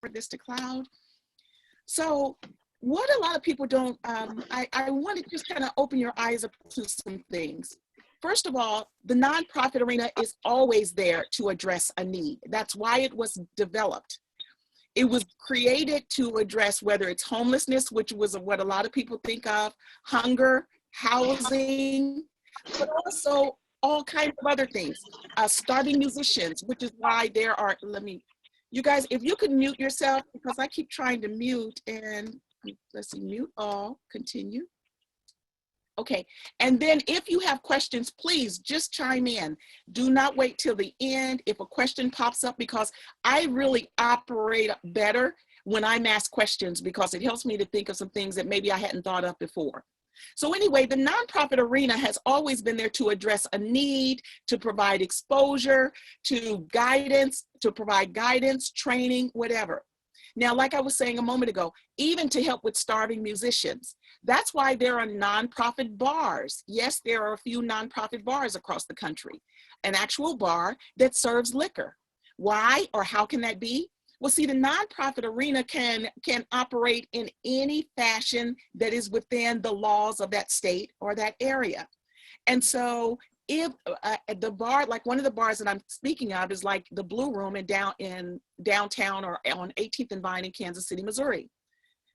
this to cloud. So what a lot of people don't, I want to just kind of open your eyes up to some things. First of all, the nonprofit arena is always there to address a need. That's why it was developed. It was created to address whether it's homelessness, which was what a lot of people think of, hunger, housing, but also all kinds of other things. Starving musicians, which is why there are, you guys, if you could mute yourself, because I keep trying to mute, and let's see, mute all, continue. Okay, and then if you have questions, please just chime in. Do not wait till the end if a question pops up, because I really operate better when I'm asked questions, because it helps me to think of some things that maybe I hadn't thought of before. So anyway, the nonprofit arena has always been there to address a need, to provide exposure, to guidance, to provide guidance, training, whatever. Now, like I was saying a moment ago, even to help with starving musicians. That's why there are nonprofit bars. Yes, there are a few nonprofit bars across the country, an actual bar that serves liquor. Why or how can that be? Well, see, the nonprofit arena can operate in any fashion that is within the laws of that state or that area. And so if the bar, like one of the bars that I'm speaking of is like the Blue Room in downtown or on 18th and Vine in Kansas City, Missouri.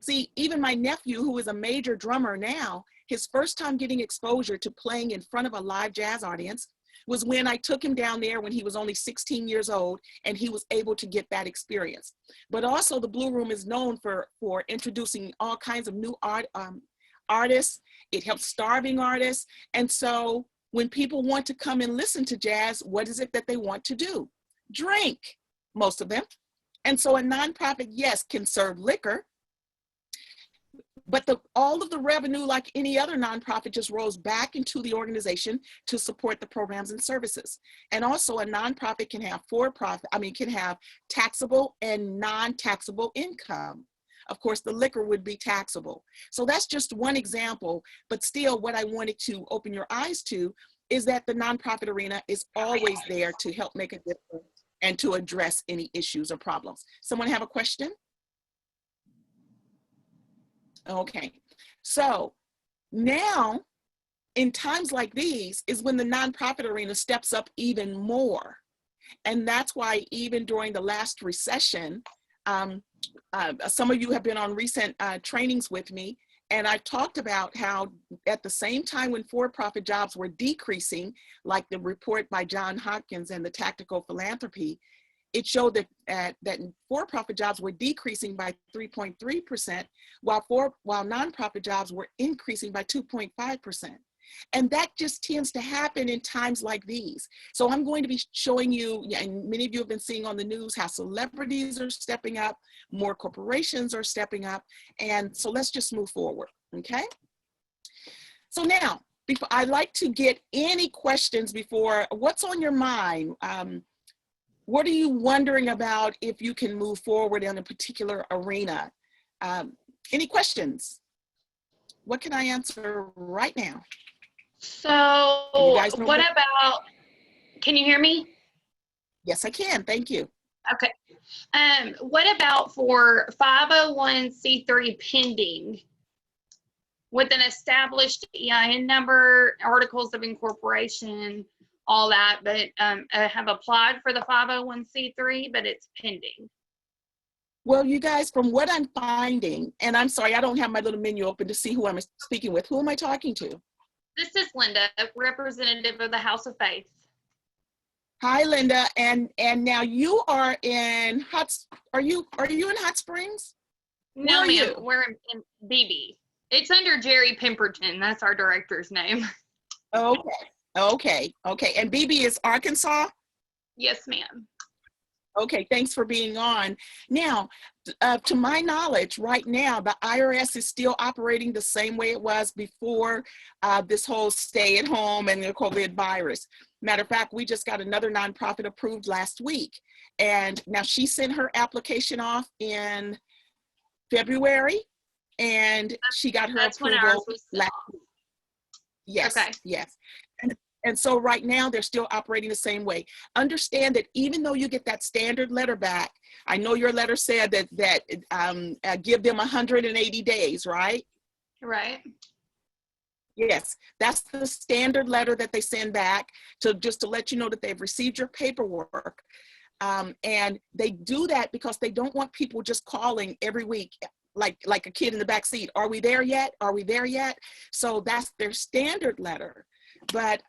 See, even my nephew, who is a major drummer now, his first time getting exposure to playing in front of a live jazz audience was when I took him down there when he was only 16 years old, and he was able to get that experience. But also the Blue Room is known for introducing all kinds of new artists. It helps starving artists. And so when people want to come and listen to jazz, what is it that they want to do? Drink, most of them. And so a nonprofit, yes, can serve liquor, but all of the revenue, like any other nonprofit, just rolls back into the organization to support the programs and services. And also a nonprofit can have can have taxable and non-taxable income. Of course, the liquor would be taxable. So that's just one example, but still what I wanted to open your eyes to is that the nonprofit arena is always there to help make a difference and to address any issues or problems. Someone have a question? Okay, so now in times like these is when the nonprofit arena steps up even more. And that's why even during the last recession, some of you have been on recent trainings with me, and I've talked about how at the same time when for-profit jobs were decreasing, like the report by John Hopkins and the Tactical Philanthropy, it showed that for-profit jobs were decreasing by 3.3%, while nonprofit jobs were increasing by 2.5%. And that just tends to happen in times like these. So I'm going to be showing you, and many of you have been seeing on the news how celebrities are stepping up, more corporations are stepping up, and so let's just move forward, okay? So now, I'd like to get any questions before, what's on your mind? What are you wondering about if you can move forward in a particular arena? Any questions? What can I answer right now? So what about, can you hear me? Yes, I can, thank you. Okay. What about for 501c3 pending with an established EIN number, articles of incorporation, all that, but have applied for the 501c3, but it's pending? Well, you guys, from what I'm finding, and I'm sorry, I don't have my little menu open to see who I'm speaking with. Who am I talking to? This is Linda, representative of the House of Faith. Hi, Linda, and now you are in are you in Hot Springs? No, ma'am, we're in BB. It's under Jerry Pemberton. That's our director's name. Okay. And BB is Arkansas? Yes, ma'am. Okay, thanks for being on. Now, to my knowledge, right now, the IRS is still operating the same way it was before this whole stay at home and the COVID virus. Matter of fact, we just got another nonprofit approved last week. And now she sent her application off in February, and she got her approval last week. Yes, okay. Yes. And so right now they're still operating the same way. Understand that even though you get that standard letter back, I know your letter said that give them 180 days, right? Right. Yes, that's the standard letter that they send back to just to let you know that they've received your paperwork. And they do that because they don't want people just calling every week like a kid in the back seat. Are we there yet? Are we there yet? So that's their standard letter. But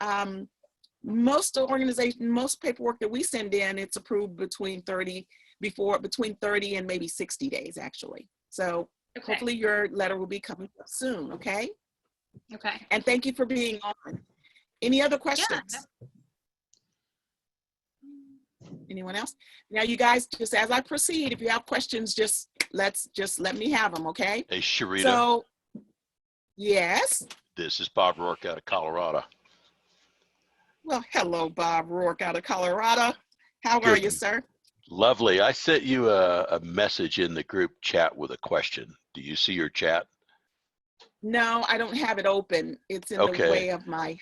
most paperwork that we send in, it's approved between 30 and maybe 60 days actually. So Okay. hopefully your letter will be coming soon, okay? Okay. And thank you for being on. Any other questions? Yeah. Anyone else? Now, you guys, just as I proceed, if you have questions, just let me have them, okay? Hey, Sherita. So, yes. This is Bob Rourke out of Colorado. Well, hello, Bob Rourke out of Colorado. How are you, sir? Lovely. I sent you a message in the group chat with a question. Do you see your chat? No, I don't have it open. It's in the way of my.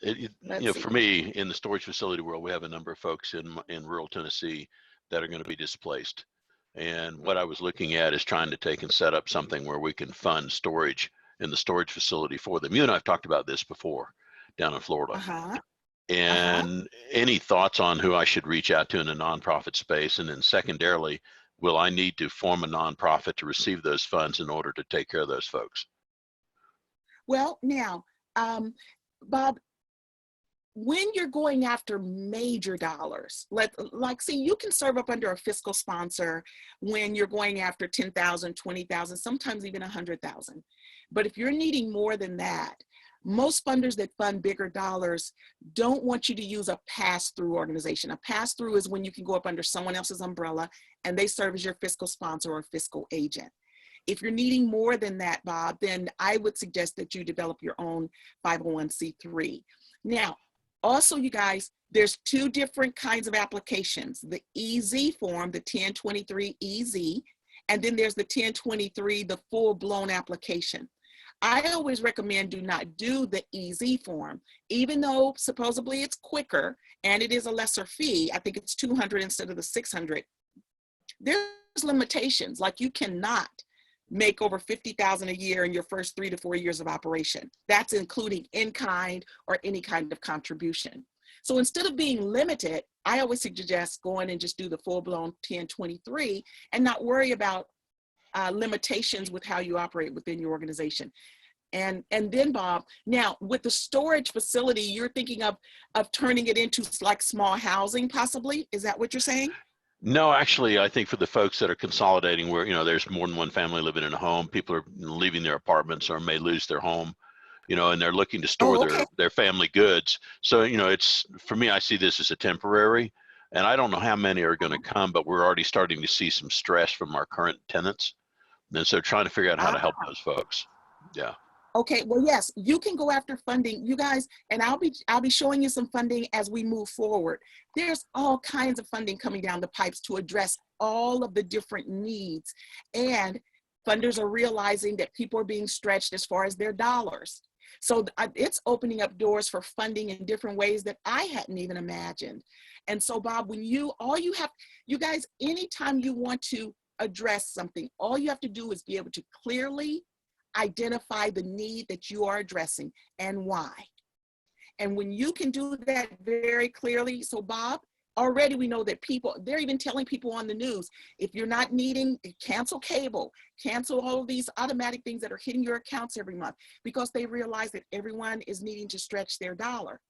For me, in the storage facility world, we have a number of folks in rural Tennessee that are going to be displaced. And what I was looking at is trying to take and set up something where we can fund storage in the storage facility for them. You and I have talked about this before down in Florida. And any thoughts on who I should reach out to in the nonprofit space? And then secondarily, will I need to form a nonprofit to receive those funds in order to take care of those folks? Well, now, Bob, when you're going after major dollars, see, you can serve up under a fiscal sponsor when you're going after 10,000, 20,000, sometimes even 100,000. But if you're needing more than that, most funders that fund bigger dollars don't want you to use a pass-through organization. A pass-through is when you can go up under someone else's umbrella and they serve as your fiscal sponsor or fiscal agent. If you're needing more than that, Bob, then I would suggest that you develop your own 501c3. Now, also, you guys, there's two different kinds of applications, the EZ form, the 1023 EZ, and then there's the 1023, the full-blown application. I always recommend do not do the EZ form, even though supposedly it's quicker and it is a lesser fee. I think it's 200 instead of the 600. There's limitations, like you cannot make over 50,000 a year in your first 3 to 4 years of operation. That's including in-kind or any kind of contribution. So instead of being limited, I always suggest going and just do the full-blown 1023 and not worry about limitations with how you operate within your organization. And then, Bob, now with the storage facility, you're thinking of turning it into like small housing possibly? Is that what you're saying? No, actually, I think for the folks that are consolidating where, there's more than one family living in a home, people are leaving their apartments or may lose their home, and they're looking to store their family goods. So, it's, for me, I see this as a temporary, and I don't know how many are going to come, but we're already starting to see some stress from our current tenants. And so trying to figure out how to help those folks. Yeah. Okay, well, yes, you can go after funding, you guys, and I'll be showing you some funding as we move forward. There's all kinds of funding coming down the pipes to address all of the different needs. And funders are realizing that people are being stretched as far as their dollars. So it's opening up doors for funding in different ways that I hadn't even imagined. And so, Bob, you guys, anytime you want to address something, all you have to do is be able to clearly identify the need that you are addressing and why. And when you can do that very clearly, so Bob, already we know that they're even telling people on the news, if you're not needing, cancel cable, cancel all of these automatic things that are hitting your accounts every month, because they realize that everyone is needing to stretch their dollar.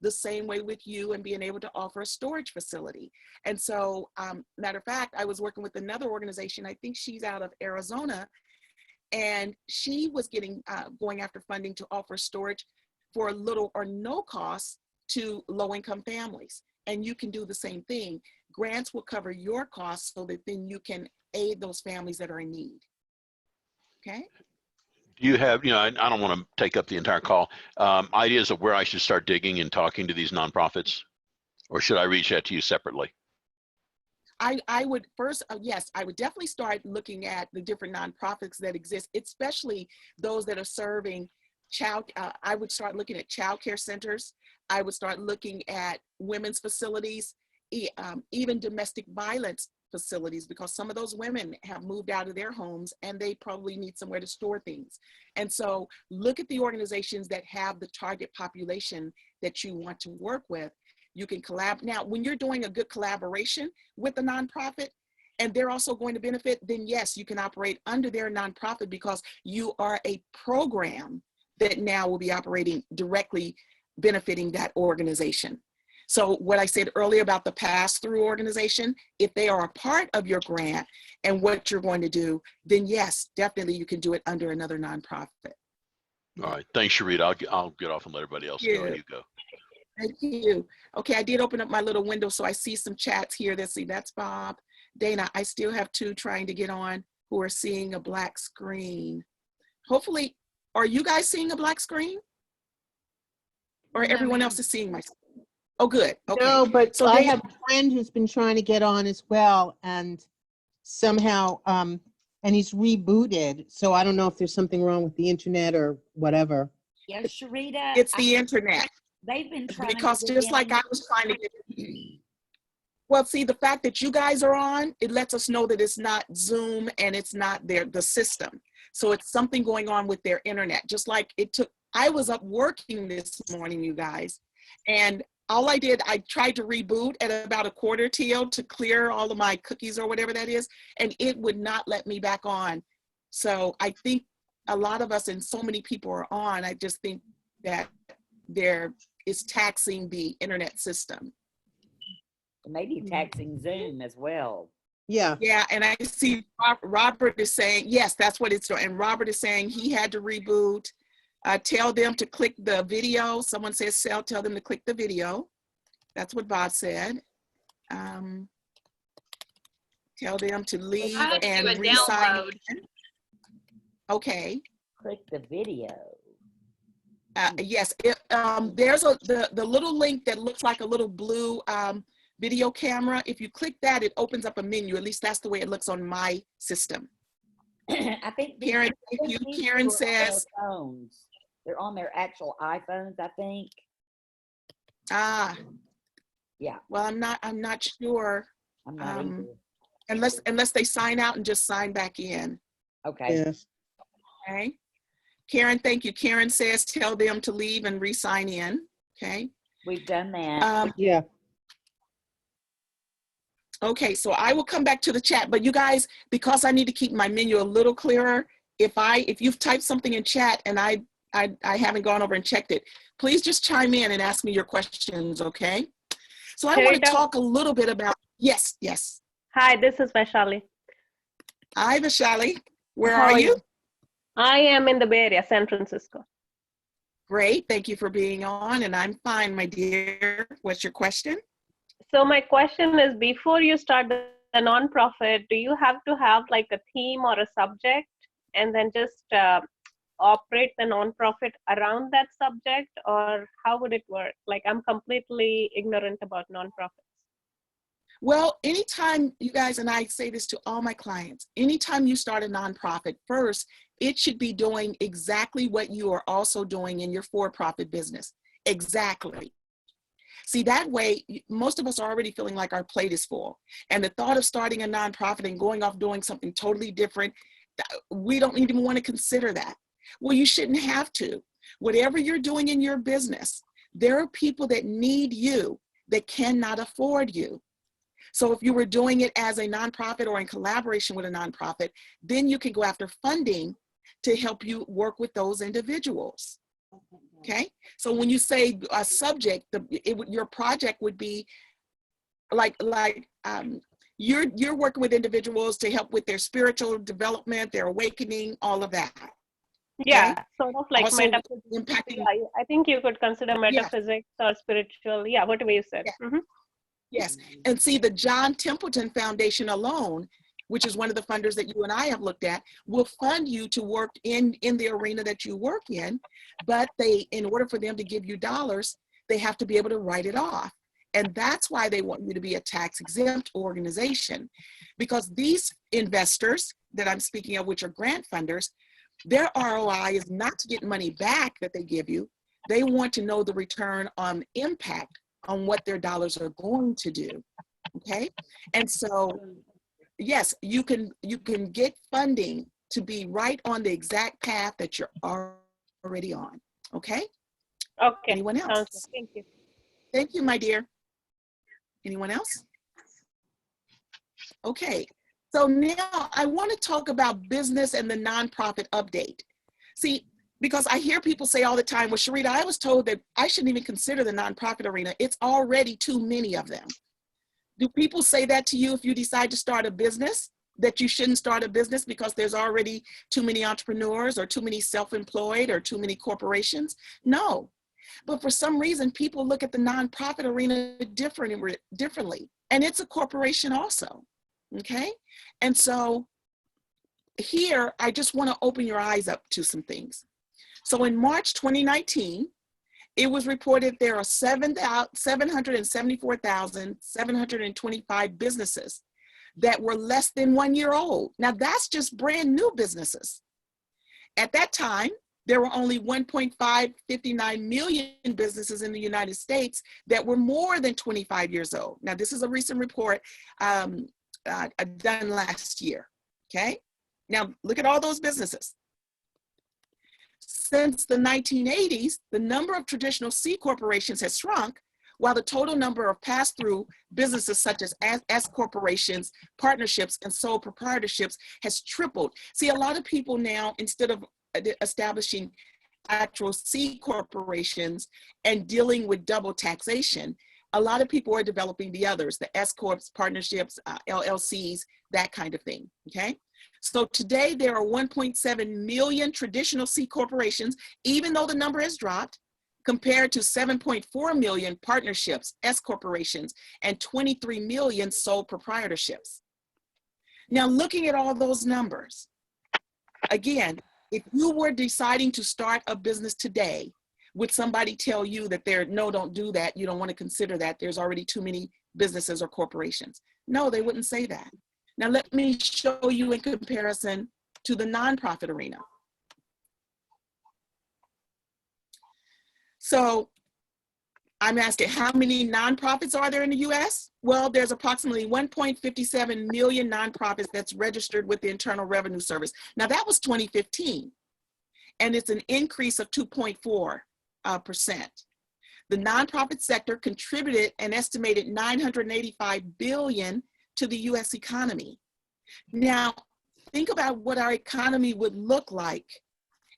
The same way with you and being able to offer a storage facility. And so, matter of fact, I was working with another organization, I think she's out of Arizona, and she was going after funding to offer storage for little or no cost to low-income families. And you can do the same thing. Grants will cover your costs so that then you can aid those families that are in need. Okay? Do you have, I don't want to take up the entire call, ideas of where I should start digging and talking to these nonprofits? Or should I reach out to you separately? I would first, yes, I would definitely start looking at the different nonprofits that exist, especially those that are serving I would start looking at child care centers. I would start looking at women's facilities, even domestic violence facilities, because some of those women have moved out of their homes and they probably need somewhere to store things. And so look at the organizations that have the target population that you want to work with. You can collab. Now, when you're doing a good collaboration with a nonprofit and they're also going to benefit, then yes, you can operate under their nonprofit because you are a program that now will be operating directly benefiting that organization. So what I said earlier about the pass-through organization, if they are a part of your grant and what you're going to do, then yes, definitely you can do it under another nonprofit. All right, thanks, Sherita. I'll get off and let everybody else go. You go. Thank you. Okay, I did open up my little window, so I see some chats here. Let's see, that's Bob. Dana, I still have 2 trying to get on who are seeing a black screen. Hopefully, are you guys seeing a black screen? Or No, everyone ma'am. else is seeing my screen? Oh, good. Okay. No, but So I Dana, have a friend who's been trying to get on as well, and somehow, and he's rebooted. So I don't know if there's something wrong with the internet or whatever. Yeah, Sherita. it's the internet. They've been trying Because to get just like in. I was trying to get, well, see, the fact that you guys are on, it lets us know that it's not Zoom and it's not the system. So it's something going on with their internet. Just like it took, I was up working this morning, you guys, and all I did, I tried to reboot at about 1/4 till to clear all of my cookies or whatever that is, and it would not let me back on. So I think a lot of us and so many people are on. I just think that there is taxing the internet system. Maybe taxing Zoom as well. Yeah. Yeah, and I see Robert is saying, yes, that's what it's doing. And Robert is saying he had to reboot. Tell them to click the video. Someone says, tell them to click the video. That's what Bob said. Tell them to leave I had to and do a re-sign download. in. Okay. Click the video. Yes, there's the little link that looks like a little blue video camera. If you click that, it opens up a menu. At least that's the way it looks on my system. I think Karen, thank you. Karen says, phones. They're on their actual iPhones, I think. Yeah. Well, I'm not sure. I'm not either. Unless they sign out and just sign back in. Okay. Yes. Okay. Karen, thank you. Karen says, tell them to leave and re-sign in. Okay. We've done that. Yeah. Okay, so I will come back to the chat, but you guys, because I need to keep my menu a little clearer, if you've typed something in chat and I haven't gone over and checked it, please just chime in and ask me your questions, okay? So I want to talk a little bit about, yes. Hi, this is Vaishali. Hi, Vaishali. Where How are are you? I am in the Bay Area, San Francisco. Great, thank you for being on, and I'm fine, my dear. What's your question? So my question is, before you start the nonprofit, do you have to have like a theme or a subject and then just operate the nonprofit around that subject, or how would it work? Like, I'm completely ignorant about nonprofits. Well, anytime you guys, and I say this to all my clients, anytime you start a nonprofit, first, it should be doing exactly what you are also doing in your for-profit business. Exactly. See, that way, most of us are already feeling like our plate is full. And the thought of starting a nonprofit and going off doing something totally different, we don't even want to consider that. Well, you shouldn't have to. Whatever you're doing in your business, there are people that need you that cannot afford you. So if you were doing it as a nonprofit or in collaboration with a nonprofit, then you can go after funding to help you work with those individuals. Okay, so when you say a subject, your project would be you're working with individuals to help with their spiritual development, their awakening, all of that. Yeah, Okay? sort of like Also metaphysics. impacting. Yeah, I think you could consider metaphysics or spiritual. Yeah, whatever you said. Yeah. Mm-hmm. Yes, and see, the John Templeton Foundation alone, which is one of the funders that you and I have looked at, will fund you to work in the arena that you work in, but in order for them to give you dollars, they have to be able to write it off. And that's why they want you to be a tax exempt organization, because these investors that I'm speaking of, which are grant funders, their ROI is not to get money back that they give you. They want to know the return on impact on what their dollars are going to do, okay? And so, yes, you can get funding to be right on the exact path that you're already on, okay? Okay. Anyone Sounds else? good. Thank you. Thank you, my dear. Anyone else? Okay, so now I want to talk about business and the nonprofit update. See, because I hear people say all the time, well, Sherita, I was told that I shouldn't even consider the nonprofit arena. It's already too many of them. Do people say that to you if you decide to start a business, that you shouldn't start a business because there's already too many entrepreneurs or too many self-employed or too many corporations? No. But for some reason, people look at the nonprofit arena differently. And it's a corporation also, okay? And so here, I just want to open your eyes up to some things. So in March 2019, it was reported there are 774,725 businesses that were less than 1 year old. Now that's just brand new businesses. At that time, there were only 1.559 million businesses in the United States that were more than 25 years old. Now this is a recent report done last year, okay? Now look at all those businesses. Since the 1980s, the number of traditional C corporations has shrunk, while the total number of pass-through businesses such as S corporations, partnerships, and sole proprietorships has tripled. See, a lot of people now, instead of establishing actual C corporations and dealing with double taxation, a lot of people are developing the others, the S corps, partnerships, LLCs, that kind of thing, okay? So today there are 1.7 million traditional C corporations, even though the number has dropped, compared to 7.4 million partnerships, S corporations, and 23 million sole proprietorships. Now looking at all those numbers, again, if you were deciding to start a business today, would somebody tell you that no, don't do that, you don't want to consider that, there's already too many businesses or corporations? No, they wouldn't say that. Now let me show you in comparison to the nonprofit arena. So I'm asking, how many nonprofits are there in the US? Well, there's approximately 1.57 million nonprofits that's registered with the Internal Revenue Service. Now that was 2015, and it's an increase of 2.4%. The nonprofit sector contributed an estimated $985 billion to the US economy. Now, think about what our economy would look like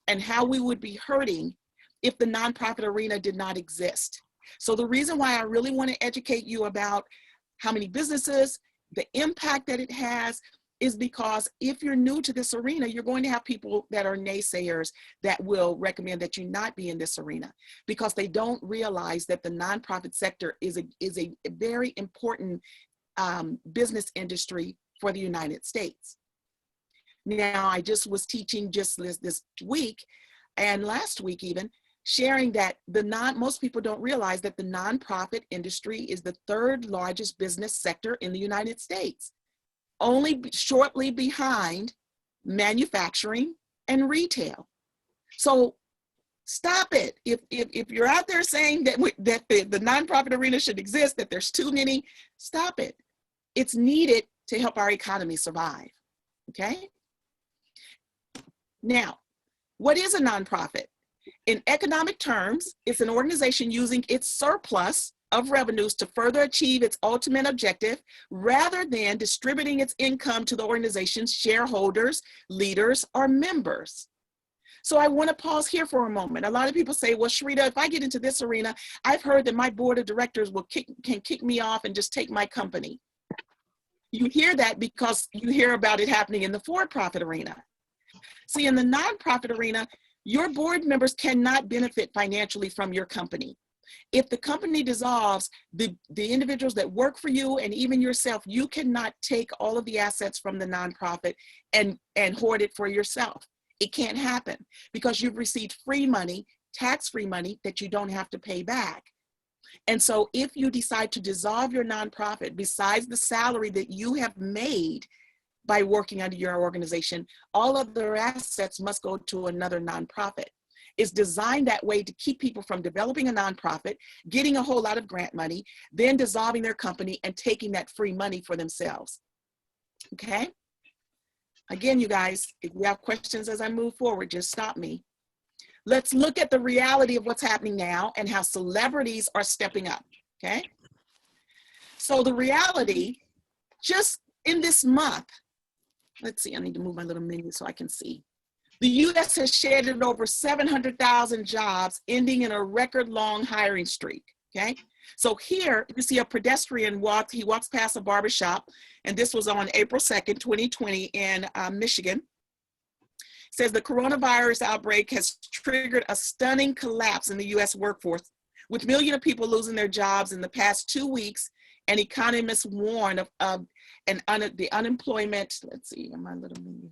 and how we would be hurting if the nonprofit arena did not exist. So the reason why I really want to educate you about how many businesses, the impact that it has, is because if you're new to this arena, you're going to have people that are naysayers that will recommend that you not be in this arena because they don't realize that the nonprofit sector is a very important business industry for the United States. Now, I just was teaching just this week and last week even, sharing that most people don't realize that the nonprofit industry is the third largest business sector in the United States, only shortly behind manufacturing and retail. So stop it. If you're out there saying that the nonprofit arena should exist, that there's too many, stop it. It's needed to help our economy survive, okay? Now, what is a nonprofit? In economic terms, it's an organization using its surplus of revenues to further achieve its ultimate objective rather than distributing its income to the organization's shareholders, leaders, or members. So I want to pause here for a moment. A lot of people say, well, Sherita, if I get into this arena, I've heard that my board of directors can kick me off and just take my company. You hear that because you hear about it happening in the for-profit arena. See, in the nonprofit arena, your board members cannot benefit financially from your company. If the company dissolves, the individuals that work for you and even yourself, you cannot take all of the assets from the nonprofit and hoard it for yourself. It can't happen because you've received free money, tax-free money that you don't have to pay back. And so if you decide to dissolve your nonprofit, besides the salary that you have made by working under your organization, all of their assets must go to another nonprofit. is designed that way to keep people from developing a nonprofit, getting a whole lot of grant money, then dissolving their company and taking that free money for themselves. Okay? Again, you guys, if you have questions as I move forward, just stop me. Let's look at the reality of what's happening now and how celebrities are stepping up. Okay? So the reality, just in this month, let's see, I need to move my little menu so I can see. The U.S. has shedded over 700,000 jobs, ending in a record-long hiring streak, okay? So here, you see a pedestrian he walks past a barbershop, and this was on April 2nd, 2020 in Michigan. It says the coronavirus outbreak has triggered a stunning collapse in the U.S. workforce, with millions of people losing their jobs in the past 2 weeks, and economists warn of the unemployment. Let's see, in my little menu.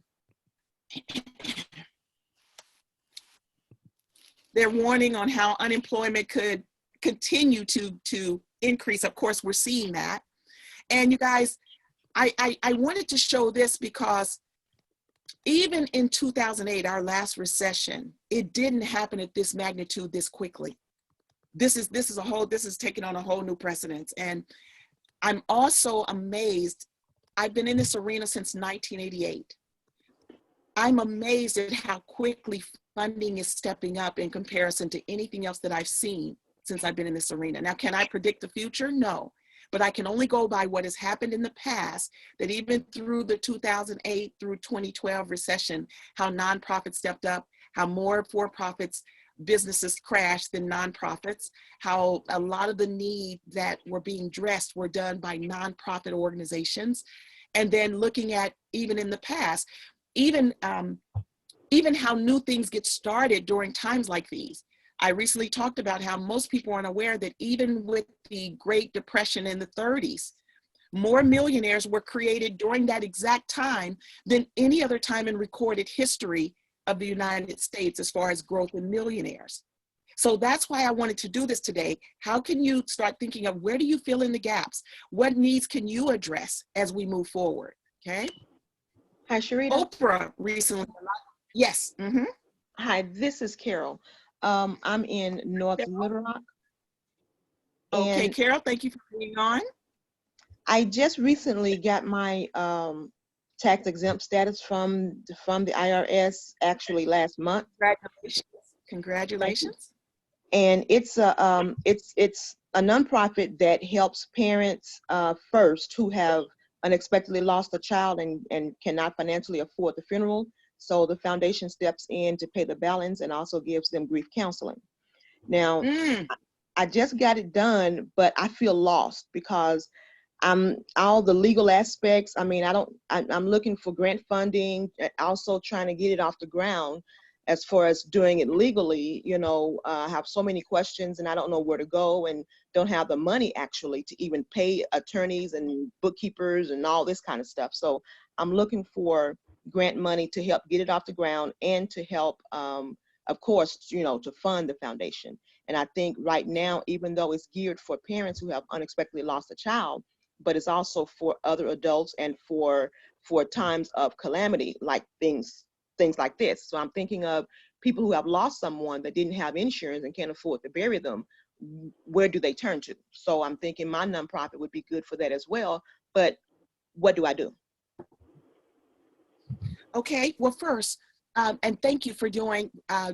They're warning on how unemployment could continue to increase. Of course, we're seeing that. And you guys, I wanted to show this because even in 2008, our last recession, it didn't happen at this magnitude this quickly. This is taking on a whole new precedence. And I'm also amazed. I've been in this arena since 1988. I'm amazed at how quickly funding is stepping up in comparison to anything else that I've seen since I've been in this arena. Now, can I predict the future? No, but I can only go by what has happened in the past, that even through the 2008 through 2012 recession, how nonprofits stepped up, how more for-profits businesses crashed than nonprofits, how a lot of the needs that were being addressed were done by nonprofit organizations. And then looking at even in the past, even how new things get started during times like these. I recently talked about how most people aren't aware that even with the Great Depression in the 30s, more millionaires were created during that exact time than any other time in recorded history of the United States as far as growth in millionaires. So that's why I wanted to do this today. How can you start thinking of where do you fill in the gaps? What needs can you address as we move forward, okay? Hi, Sherita. Oprah recently, yes. Mm-hmm. Hi, this is Carol. I'm in North Little Rock. Okay, And Carol, thank you for being on. I just recently got my tax exempt status from the IRS actually last month. Congratulations. Congratulations. And it's a nonprofit that helps parents first who have unexpectedly lost a child and cannot financially afford the funeral. So the foundation steps in to pay the balance and also gives them grief counseling. Now, I just got it done, but I feel lost because all the legal aspects. I mean, I'm looking for grant funding, also trying to get it off the ground. As far as doing it legally, you know, I have so many questions and I don't know where to go and don't have the money actually to even pay attorneys and bookkeepers and all this kind of stuff. So I'm looking for grant money to help get it off the ground and to help, of course, you know, to fund the foundation. And I think right now, even though it's geared for parents who have unexpectedly lost a child, but it's also for other adults and for times of calamity, like things like this. So I'm thinking of people who have lost someone that didn't have insurance and can't afford to bury them. Where do they turn to? So I'm thinking my nonprofit would be good for that as well. But what do I do? Okay, well, first, and thank you for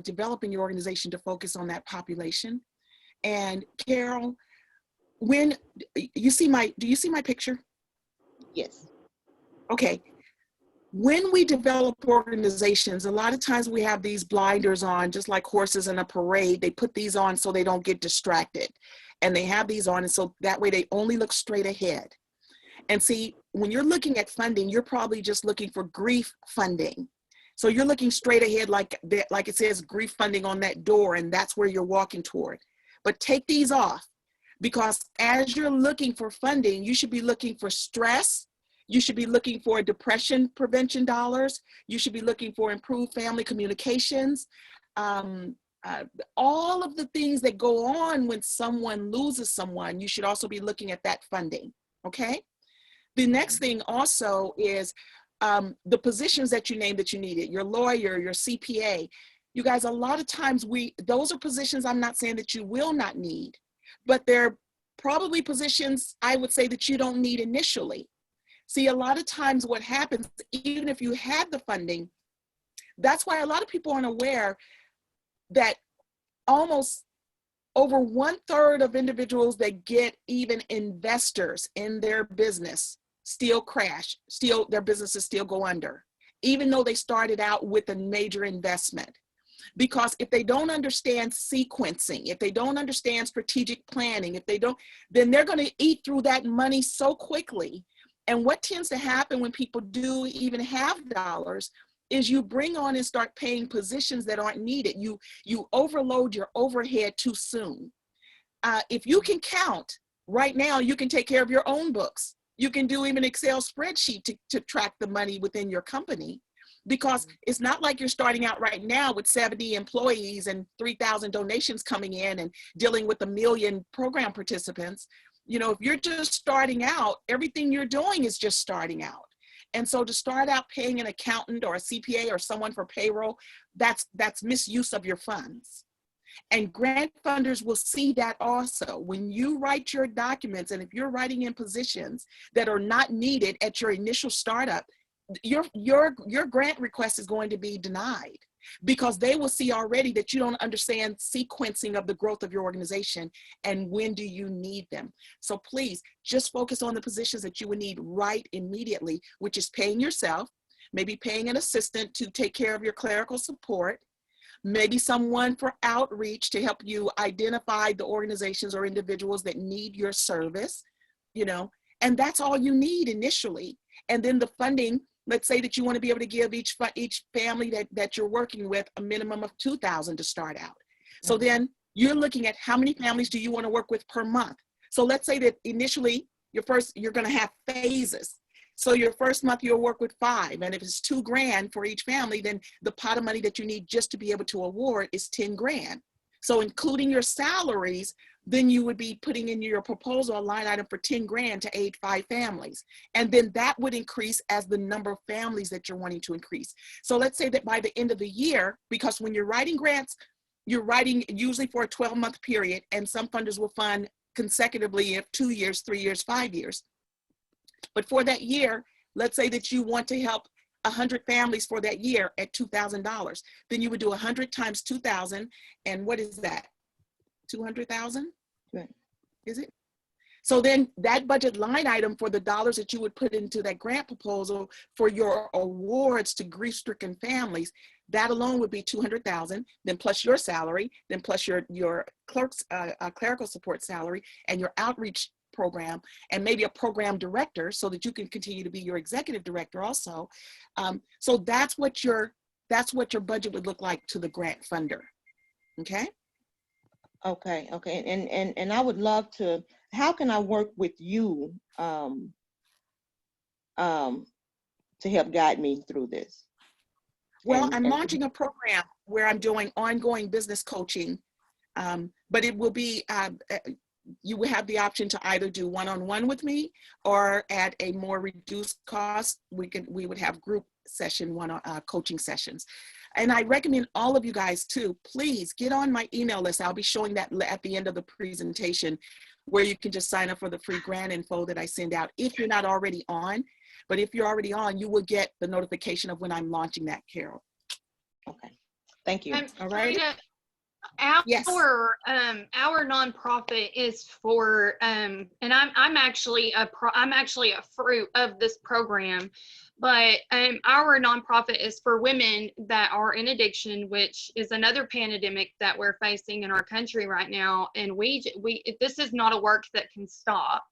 developing your organization to focus on that population. And Carol, when do you see my picture? Yes. Okay. When we develop organizations, a lot of times we have these blinders on, just like horses in a parade. They put these on so they don't get distracted. And they have these on, and so that way they only look straight ahead. And see, when you're looking at funding, you're probably just looking for grief funding. So you're looking straight ahead like it says grief funding on that door, and that's where you're walking toward. But take these off, because as you're looking for funding, you should be looking for stress. You should be looking for depression prevention dollars. You should be looking for improved family communications. All of the things that go on when someone loses someone, you should also be looking at that funding, okay? The next thing also is the positions that you named that you needed, your lawyer, your CPA. You guys, a lot of times those are positions I'm not saying that you will not need, but they're probably positions I would say that you don't need initially. See, a lot of times what happens, even if you had the funding, that's why a lot of people aren't aware that almost over 1/3 of individuals that get even investors in their business still crash, their businesses still go under, even though they started out with a major investment. Because if they don't understand sequencing, if they don't understand strategic planning, then they're going to eat through that money so quickly. And what tends to happen when people do even have dollars is you bring on and start paying positions that aren't needed. You overload your overhead too soon. If you can count right now, you can take care of your own books. You can do even Excel spreadsheet to track the money within your company. Because it's not like you're starting out right now with 70 employees and 3,000 donations coming in and dealing with 1 million program participants. You know, if you're just starting out, everything you're doing is just starting out. And so to start out paying an accountant or a CPA or someone for payroll, that's misuse of your funds. And grant funders will see that also. When you write your documents, and if you're writing in positions that are not needed at your initial startup, your grant request is going to be denied, because they will see already that you don't understand sequencing of the growth of your organization and when do you need them. So please just focus on the positions that you would need right immediately, which is paying yourself, maybe paying an assistant to take care of your clerical support, maybe someone for outreach to help you identify the organizations or individuals that need your service, you know, and that's all you need initially. And then the funding, let's say that you want to be able to give each family that you're working with a minimum of $2,000 to start out. So then you're looking at how many families do you want to work with per month. So let's say that initially you're going to have phases. So your first month you'll work with 5, and if it's $2,000 for each family, then the pot of money that you need just to be able to award is $10,000. So including your salaries, then you would be putting in your proposal a line item for $10,000 to aid 5 families. And then that would increase as the number of families that you're wanting to increase. So let's say that by the end of the year, because when you're writing grants, you're writing usually for a 12-month period, and some funders will fund consecutively of 2 years, 3 years, 5 years. But for that year, let's say that you want to help 100 families for that year at $2,000. Then you would do 100 times 2,000, and what is that? 200,000? Right. Is it? So then that budget line item for the dollars that you would put into that grant proposal for your awards to grief-stricken families, that alone would be 200,000, then plus your salary, then plus your clerk's clerical support salary and your outreach program, and maybe a program director so that you can continue to be your executive director also. So that's what your budget would look like to the grant funder. Okay. Okay. And I would love to, how can I work with you to help guide me through this? Well, I'm launching a program where I'm doing ongoing business coaching, but it will be, you will have the option to either do one-on-one with me, or at a more reduced cost, we would have group session coaching sessions. And I recommend all of you guys too, please get on my email list. I'll be showing that at the end of the presentation, where you can just sign up for the free grant info that I send out if you're not already on. But if you're already on, you will get the notification of when I'm launching that, Carol. Okay, thank you. All right. Yes. Our nonprofit is for and I'm actually a fruit of this program, but our nonprofit is for women that are in addiction, which is another pandemic that we're facing in our country right now, and this is not a work that can stop.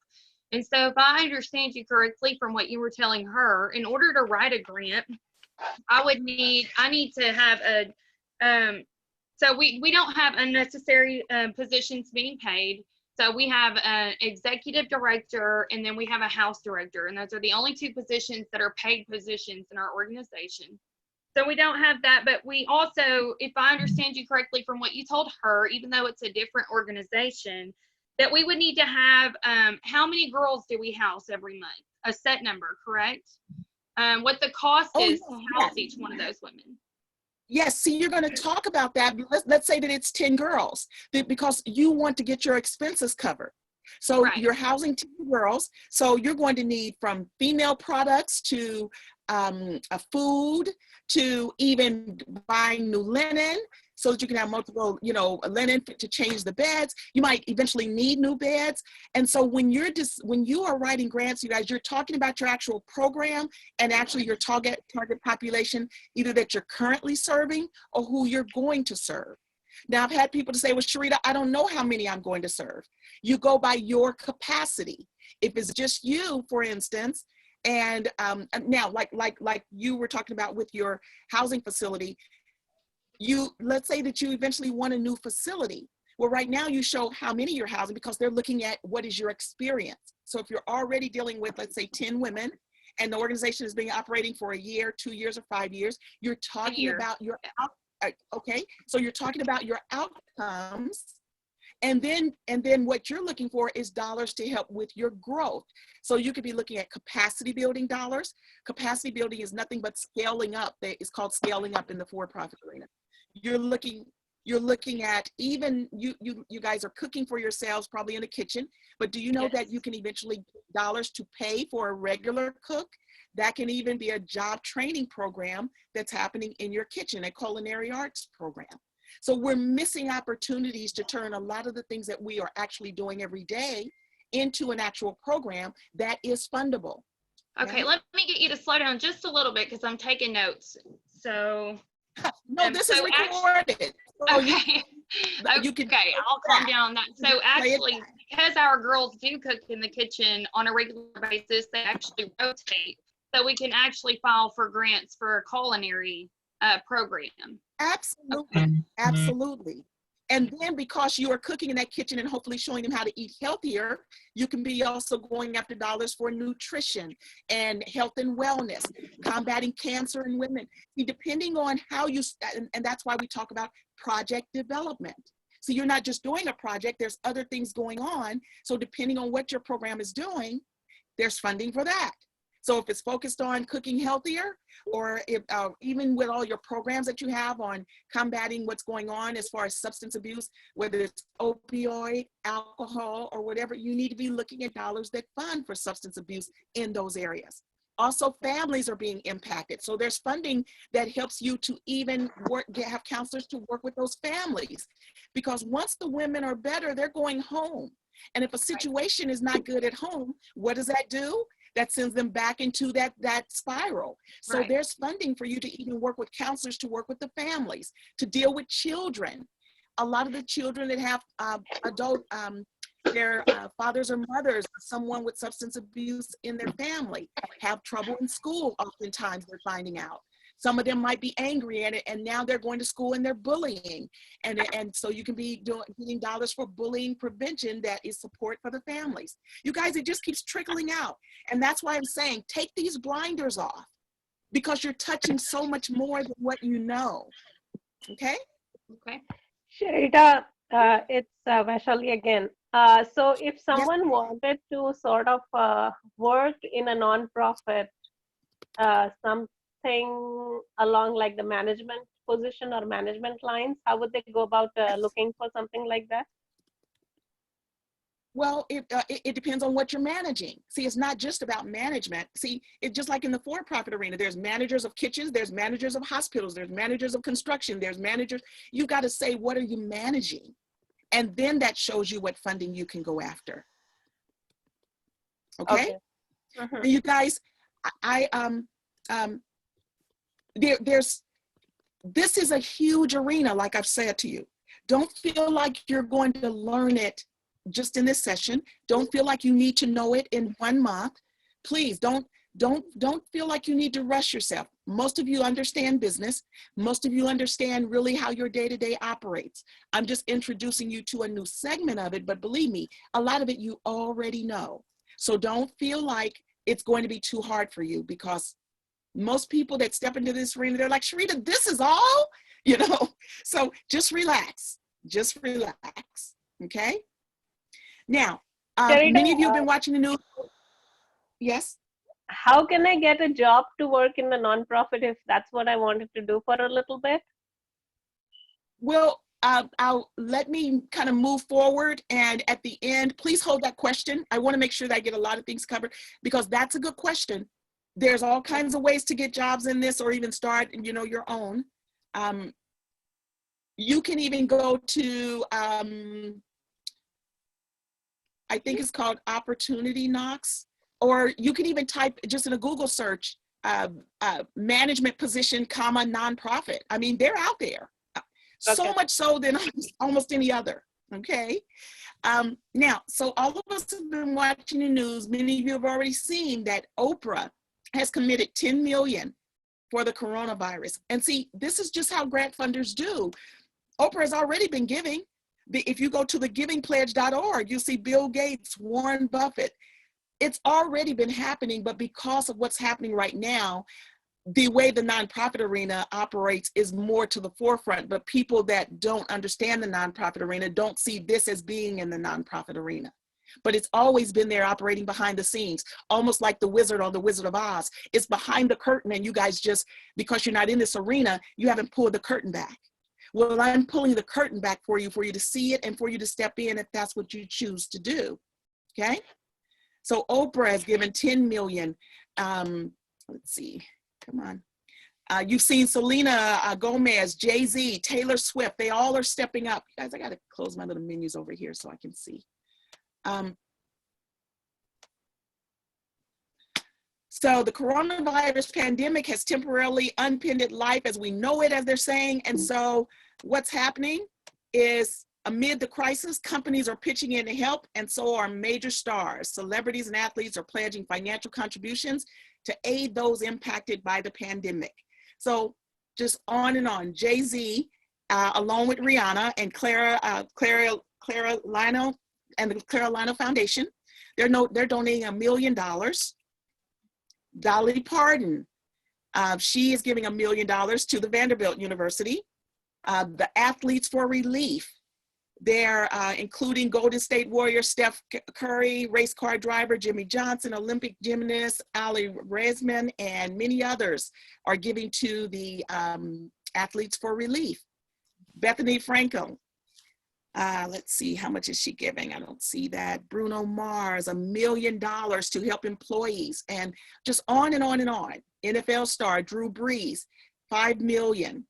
And so if I understand you correctly from what you were telling her, in order to write a grant, I need to have a so we don't have unnecessary positions being paid. So we have an executive director, and then we have a house director. And those are the only 2 positions that are paid positions in our organization. So we don't have that, but we also, if I understand you correctly from what you told her, even though it's a different organization, that we would need to have, how many girls do we house every month? A set number, correct? What the cost is to house each one of those women. Yes, see, you're going to talk about that. Let's say that it's 10 girls because you want to get your expenses covered. So Right. you're housing 10 girls. So you're going to need from female products to food to even buying new linen so that you can have multiple, linen to change the beds. You might eventually need new beds. And so when you are writing grants, you guys, you're talking about your actual program and actually your target population, either that you're currently serving or who you're going to serve. Now, I've had people to say, well, Sherita, I don't know how many I'm going to serve. You go by your capacity. If it's just you, for instance, and now like you were talking about with your housing facility, let's say that you eventually want a new facility. Well, right now you show how many you're housing because they're looking at what is your experience. So if you're already dealing with, let's say 10 women and the organization is being operating for a year, 2 years, or 5 years, you're talking about your, okay, so you're talking about your outcomes. And then what you're looking for is dollars to help with your growth. So you could be looking at capacity building dollars. Capacity building is nothing but scaling up. It's called scaling up in the for-profit arena. You're looking at even you guys are cooking for yourselves probably in the kitchen, but do you know that you can eventually get dollars to pay for a regular cook? That can even be a job training program that's happening in your kitchen, a culinary arts program. So we're missing opportunities to turn a lot of the things that we are actually doing every day into an actual program that is fundable. Okay, let me get you to slow down just a little bit because I'm taking notes. So no, this is recorded. Okay. Okay, I'll calm down on that. So actually, because our girls do cook in the kitchen on a regular basis, they actually rotate. So we can actually file for grants for a culinary program. Absolutely, absolutely. And then because you are cooking in that kitchen and hopefully showing them how to eat healthier, you can be also going after dollars for nutrition and health and wellness, combating cancer in women. See, depending on how you, and that's why we talk about project development. So you're not just doing a project, there's other things going on. So depending on what your program is doing, there's funding for that. So if it's focused on cooking healthier, or if even with all your programs that you have on combating what's going on as far as substance abuse, whether it's opioid, alcohol, or whatever, you need to be looking at dollars that fund for substance abuse in those areas. Also, families are being impacted. So there's funding that helps you to even have counselors to work with those families. Because once the women are better, they're going home. And if a situation is not good at home, what does that do? That sends them back into that spiral. So there's funding for you to even work with counselors, to work with the families, to deal with children. A lot of the children that have their fathers or mothers, someone with substance abuse in their family, have trouble in school. Oftentimes they're finding out. Some of them might be angry at it, and now they're going to school and they're bullying. And so you can be getting dollars for bullying prevention that is support for the families. You guys, it just keeps trickling out. And that's why I'm saying, take these blinders off, because you're touching so much more than what you know. Okay? Okay. Sherita, it's Vaishali again. So if someone wanted to sort of work in a nonprofit, something along like the management position or management lines, how would they go about looking for something like that? Well, it depends on what you're managing. See, it's not just about management. See, it's just like in the for-profit arena, there's managers of kitchens, there's managers of hospitals, there's managers of construction, there's managers. You got to say, what are you managing? And then that shows you what funding you can go after. Okay? You guys, this is a huge arena, like I've said to you. Don't feel like you're going to learn it just in this session. Don't feel like you need to know it in 1 month. Please don't feel like you need to rush yourself. Most of you understand business. Most of you understand really how your day-to-day operates. I'm just introducing you to a new segment of it, but believe me, a lot of it you already know. So don't feel like it's going to be too hard for you, because most people that step into this arena, they're like, Sherita, this is all, so just relax, okay? Now, Sherita, many of you have been watching the news. Yes? How can I get a job to work in the nonprofit if that's what I wanted to do for a little bit? Well, let me kind of move forward, and at the end, please hold that question. I want to make sure that I get a lot of things covered, because that's a good question. There's all kinds of ways to get jobs in this, or even start, you know, your own. You can even go to, I think it's called Opportunity Knocks, or you can even type just in a Google search, management position, comma, nonprofit. I mean, they're out there. So much so than almost any other, okay? Now, so all of us have been watching the news. Many of you have already seen that Oprah has committed $10 million for the coronavirus. And see, this is just how grant funders do. Oprah has already been giving. If you go to the givingpledge.org, you'll see Bill Gates, Warren Buffett. It's already been happening, but because of what's happening right now, the way the nonprofit arena operates is more to the forefront, but people that don't understand the nonprofit arena don't see this as being in the nonprofit arena. But it's always been there operating behind the scenes, almost like the wizard on the Wizard of Oz. It's behind the curtain, and you guys just, because you're not in this arena, you haven't pulled the curtain back. Well, I'm pulling the curtain back for you to see it and for you to step in if that's what you choose to do, okay? So Oprah has given 10 million. Let's see. Come on. You've seen Selena Gomez, Jay-Z, Taylor Swift. They all are stepping up. Guys, I got to close my little menus over here so I can see. So the coronavirus pandemic has temporarily unpinned life as we know it, as they're saying. And so what's happening is, amid the crisis, companies are pitching in to help, and so are major stars. Celebrities and athletes are pledging financial contributions to aid those impacted by the pandemic. So just on and on. Jay-Z, along with Rihanna and Clara Lino and the Clara Lino Foundation, they're donating $1 million. Dolly Parton, she is giving $1 million to the Vanderbilt University. The Athletes for Relief, they're including Golden State Warrior Steph Curry, race car driver Jimmy Johnson, Olympic gymnast Ali Rezman, and many others are giving to the Athletes for Relief. Bethany Frankel, let's see, how much is she giving? I don't see that. Bruno Mars, $1 million to help employees, and just on and on and on. NFL star Drew Brees, $5 million.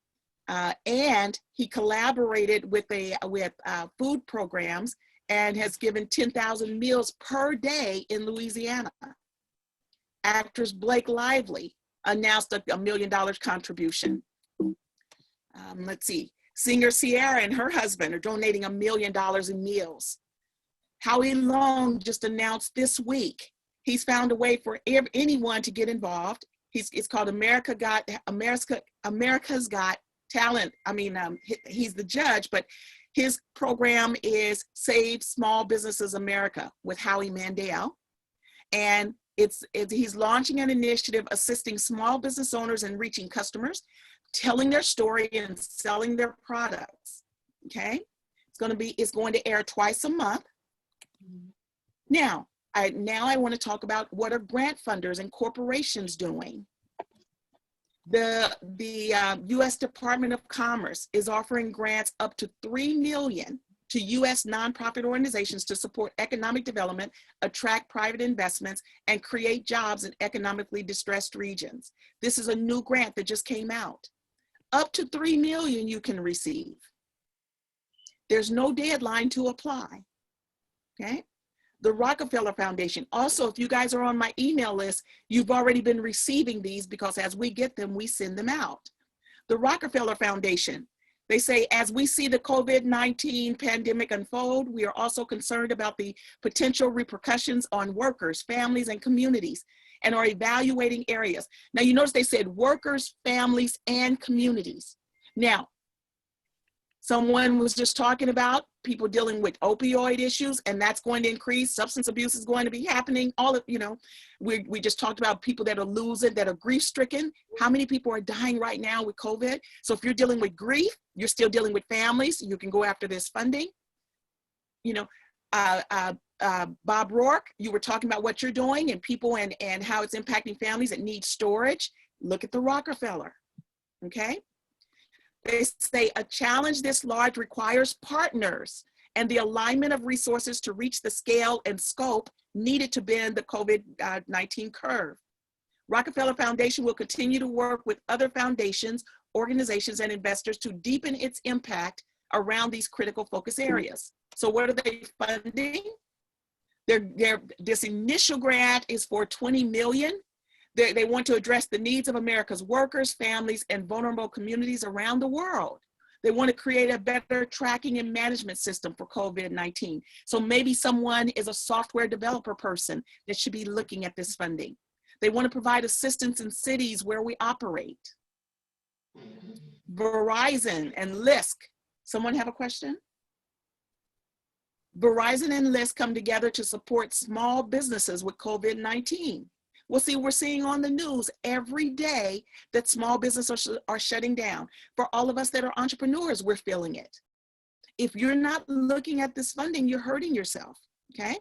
And he collaborated with food programs and has given 10,000 meals per day in Louisiana. Actress Blake Lively announced a $1 million contribution. Let's see, singer Ciara and her husband are donating $1 million in meals. Howie Long just announced this week he's found a way for anyone to get involved. It's called America's Got Talent. I mean, he's the judge, but his program is Save Small Businesses America with Howie Mandel. And he's launching an initiative assisting small business owners in reaching customers, telling their story and selling their products, okay? It's going to air twice a month. Now I want to talk about what are grant funders and corporations doing. The U.S. Department of Commerce is offering grants up to $3 million to U.S. nonprofit organizations to support economic development, attract private investments, and create jobs in economically distressed regions. This is a new grant that just came out. Up to $3 million you can receive. There's no deadline to apply, okay? The Rockefeller Foundation. Also, if you guys are on my email list, you've already been receiving these because as we get them, we send them out. The Rockefeller Foundation, they say, as we see the COVID-19 pandemic unfold, we are also concerned about the potential repercussions on workers, families, and communities, and are evaluating areas. Now, you notice they said workers, families, and communities. Now, someone was just talking about people dealing with opioid issues, and that's going to increase. Substance abuse is going to be happening. All of, we just talked about people that are losing, that are grief-stricken. How many people are dying right now with COVID? So if you're dealing with grief, you're still dealing with families, you can go after this funding. Bob Rourke, you were talking about what you're doing and people and how it's impacting families that need storage. Look at the Rockefeller, okay? They say a challenge this large requires partners and the alignment of resources to reach the scale and scope needed to bend the COVID-19 curve. Rockefeller Foundation will continue to work with other foundations, organizations, and investors to deepen its impact around these critical focus areas. So what are they funding? This initial grant is for $20 million. They want to address the needs of America's workers, families, and vulnerable communities around the world. They want to create a better tracking and management system for COVID-19. So maybe someone is a software developer person that should be looking at this funding. They want to provide assistance in cities where we operate. Verizon and LISC. Someone have a question? Verizon and LISC come together to support small businesses with COVID-19. Well, see, we're seeing on the news every day that small businesses are shutting down. For all of us that are entrepreneurs, we're feeling it. If you're not looking at this funding, you're hurting yourself, okay?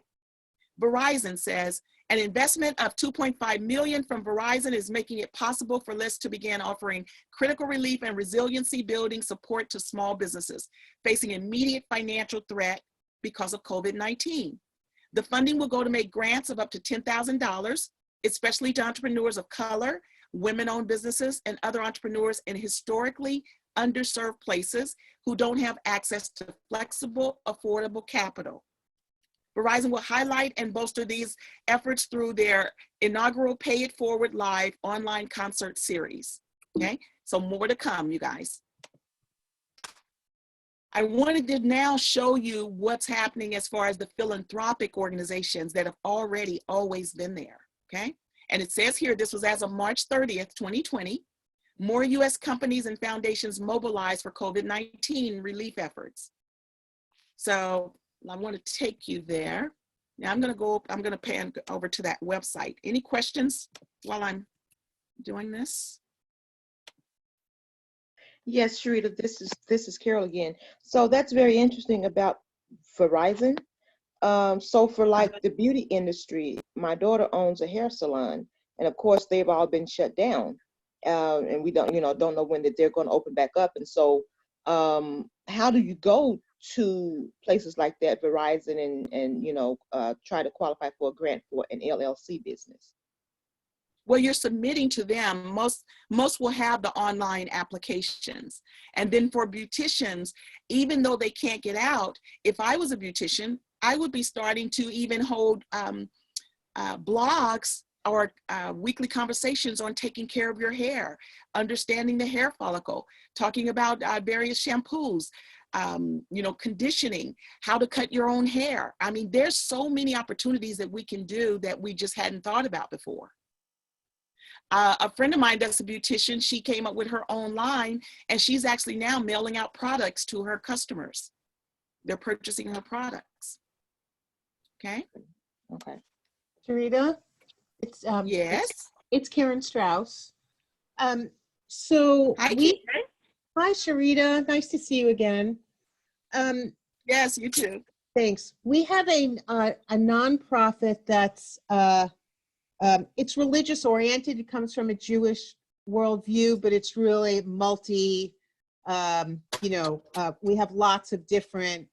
Verizon says, an investment of $2.5 million from Verizon is making it possible for LISC to begin offering critical relief and resiliency building support to small businesses facing immediate financial threat because of COVID-19. The funding will go to make grants of up to $10,000, especially to entrepreneurs of color, women-owned businesses, and other entrepreneurs in historically underserved places who don't have access to flexible, affordable capital. Verizon will highlight and bolster these efforts through their inaugural Pay It Forward Live online concert series. Okay, so more to come, you guys. I wanted to now show you what's happening as far as the philanthropic organizations that have already always been there, okay? And it says here, this was as of March 30th, 2020, more US companies and foundations mobilized for COVID-19 relief efforts. So I want to take you there. Now I'm going to pan over to that website. Any questions while I'm doing this? Yes, Sherita, this is Carol again. So that's very interesting about Verizon. So for like the beauty industry, my daughter owns a hair salon, and of course they've all been shut down, and we don't know when that they're going to open back up. And so, how do you go to places like that, Verizon, and try to qualify for a grant for an LLC business? Well, you're submitting to them. Most will have the online applications. And then for beauticians, even though they can't get out, if I was a beautician, I would be starting to even hold blogs or weekly conversations on taking care of your hair, understanding the hair follicle, talking about various shampoos, conditioning, how to cut your own hair. I mean, there's so many opportunities that we can do that we just hadn't thought about before. A friend of mine that's a beautician, she came up with her own line, and she's actually now mailing out products to her customers. They're purchasing her products. Okay. Okay. Sherita, it's yes. It's Karen Strauss. So Hi, hi Sherita, nice to see you again. Yes, you too. Thanks. We have a nonprofit that's it's religious oriented. It comes from a Jewish worldview, but it's really multi. We have lots of different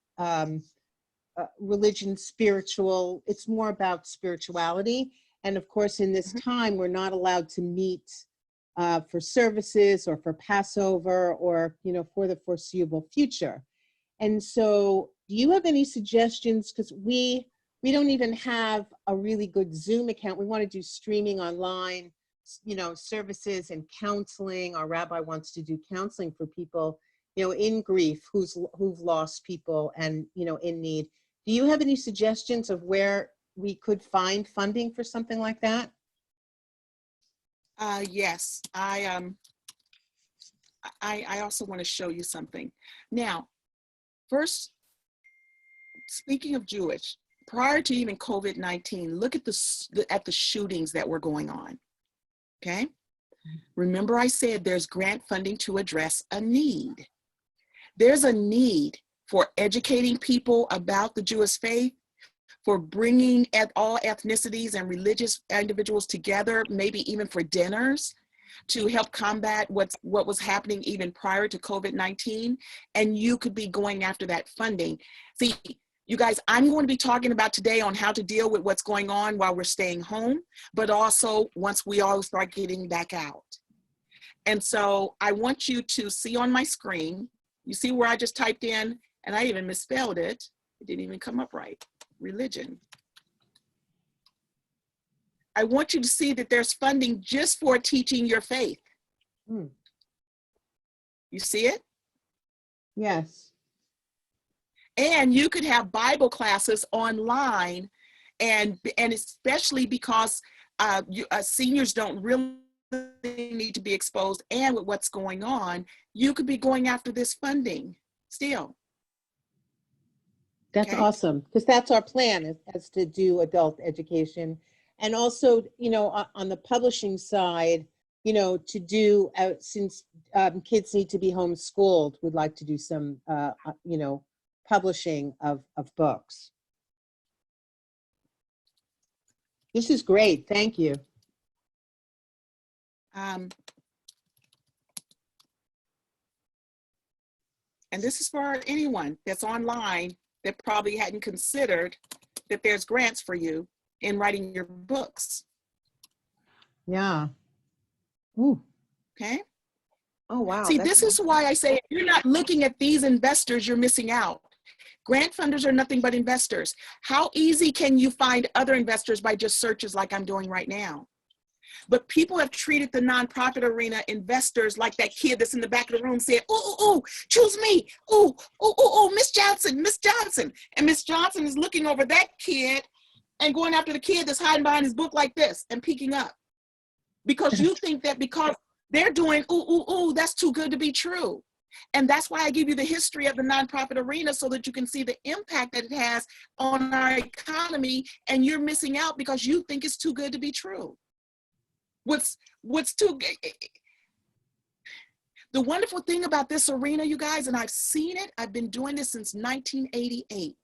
religion, spiritual. It's more about spirituality, and of course, in this time, we're not allowed to meet for services or for Passover or for the foreseeable future. And so, do you have any suggestions? Because we don't even have a really good Zoom account. We want to do streaming online, services and counseling. Our rabbi wants to do counseling for people, in grief, who've lost people and, in need. Do you have any suggestions of where we could find funding for something like that? Yes, I also want to show you something. Now, first, speaking of Jewish, prior to even COVID-19, look at the shootings that were going on, okay? Remember I said there's grant funding to address a need. There's a need for educating people about the Jewish faith, for bringing all ethnicities and religious individuals together, maybe even for dinners. to help combat what was happening even prior to COVID-19, and you could be going after that funding. See, you guys, I'm going to be talking about today on how to deal with what's going on while we're staying home, but also once we all start getting back out. And so I want you to see on my screen, you see where I just typed in, and I even misspelled it. It didn't even come up right, religion. I want you to see that there's funding just for teaching your faith. Hmm. You see it? Yes. And you could have Bible classes online, and especially because seniors don't really need to be exposed, and with what's going on, you could be going after this funding still. That's Okay. awesome, because that's our plan, is to do adult education. And also, on the publishing side, to do, since kids need to be homeschooled, we'd like to do some, publishing of books. This is great. Thank you. And this is for anyone that's online that probably hadn't considered that there's grants for you in writing your books. Yeah. Ooh. Okay. Oh, wow. See, this is why I say if you're not looking at these investors, you're missing out. Grant funders are nothing but investors. How easy can you find other investors by just searches like I'm doing right now? But people have treated the nonprofit arena investors like that kid that's in the back of the room saying, ooh, choose me. Ooh, Miss Johnson, Miss Johnson. And Miss Johnson is looking over that kid and going after the kid that's hiding behind his book like this and peeking up. Because you think that because they're doing, ooh, that's too good to be true. And that's why I give you the history of the nonprofit arena, so that you can see the impact that it has on our economy, and you're missing out because you think it's too good to be true. What's too, the wonderful thing about this arena, you guys, and I've seen it, I've been doing this since 1988.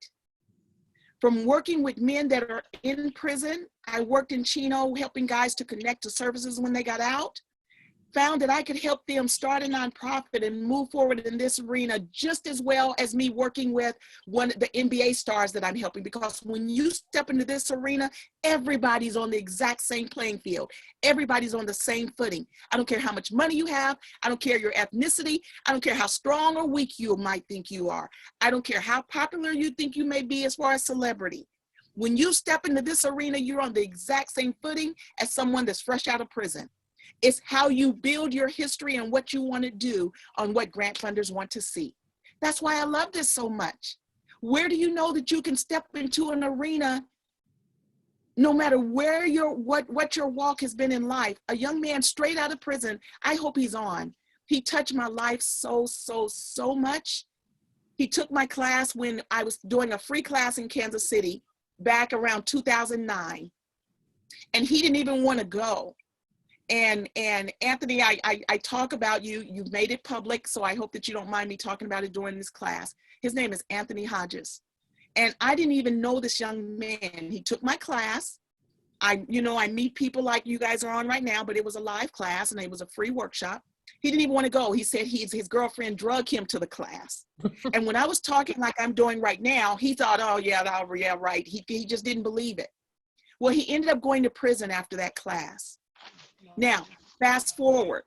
From working with men that are in prison, I worked in Chino helping guys to connect to services when they got out, found that I could help them start a nonprofit and move forward in this arena just as well as me working with one of the NBA stars that I'm helping. Because when you step into this arena, everybody's on the exact same playing field. Everybody's on the same footing. I don't care how much money you have. I don't care your ethnicity. I don't care how strong or weak you might think you are. I don't care how popular you think you may be as far as celebrity. When you step into this arena, you're on the exact same footing as someone that's fresh out of prison. It's how you build your history and what you want to do on what grant funders want to see. That's why I love this so much. Where do you know that you can step into an arena no matter where what your walk has been in life? A young man straight out of prison, I hope he's on. He touched my life so much. He took my class when I was doing a free class in Kansas City back around 2009. And he didn't even want to go. And Anthony, I talk about you. You've made it public, so I hope that you don't mind me talking about it during this class. His name is Anthony Hodges. And I didn't even know this young man. He took my class. I meet people like you guys are on right now, but it was a live class and it was a free workshop. He didn't even want to go. He said his girlfriend drug him to the class. And when I was talking like I'm doing right now, he thought, oh yeah, right. He just didn't believe it. Well, he ended up going to prison after that class. Now, fast forward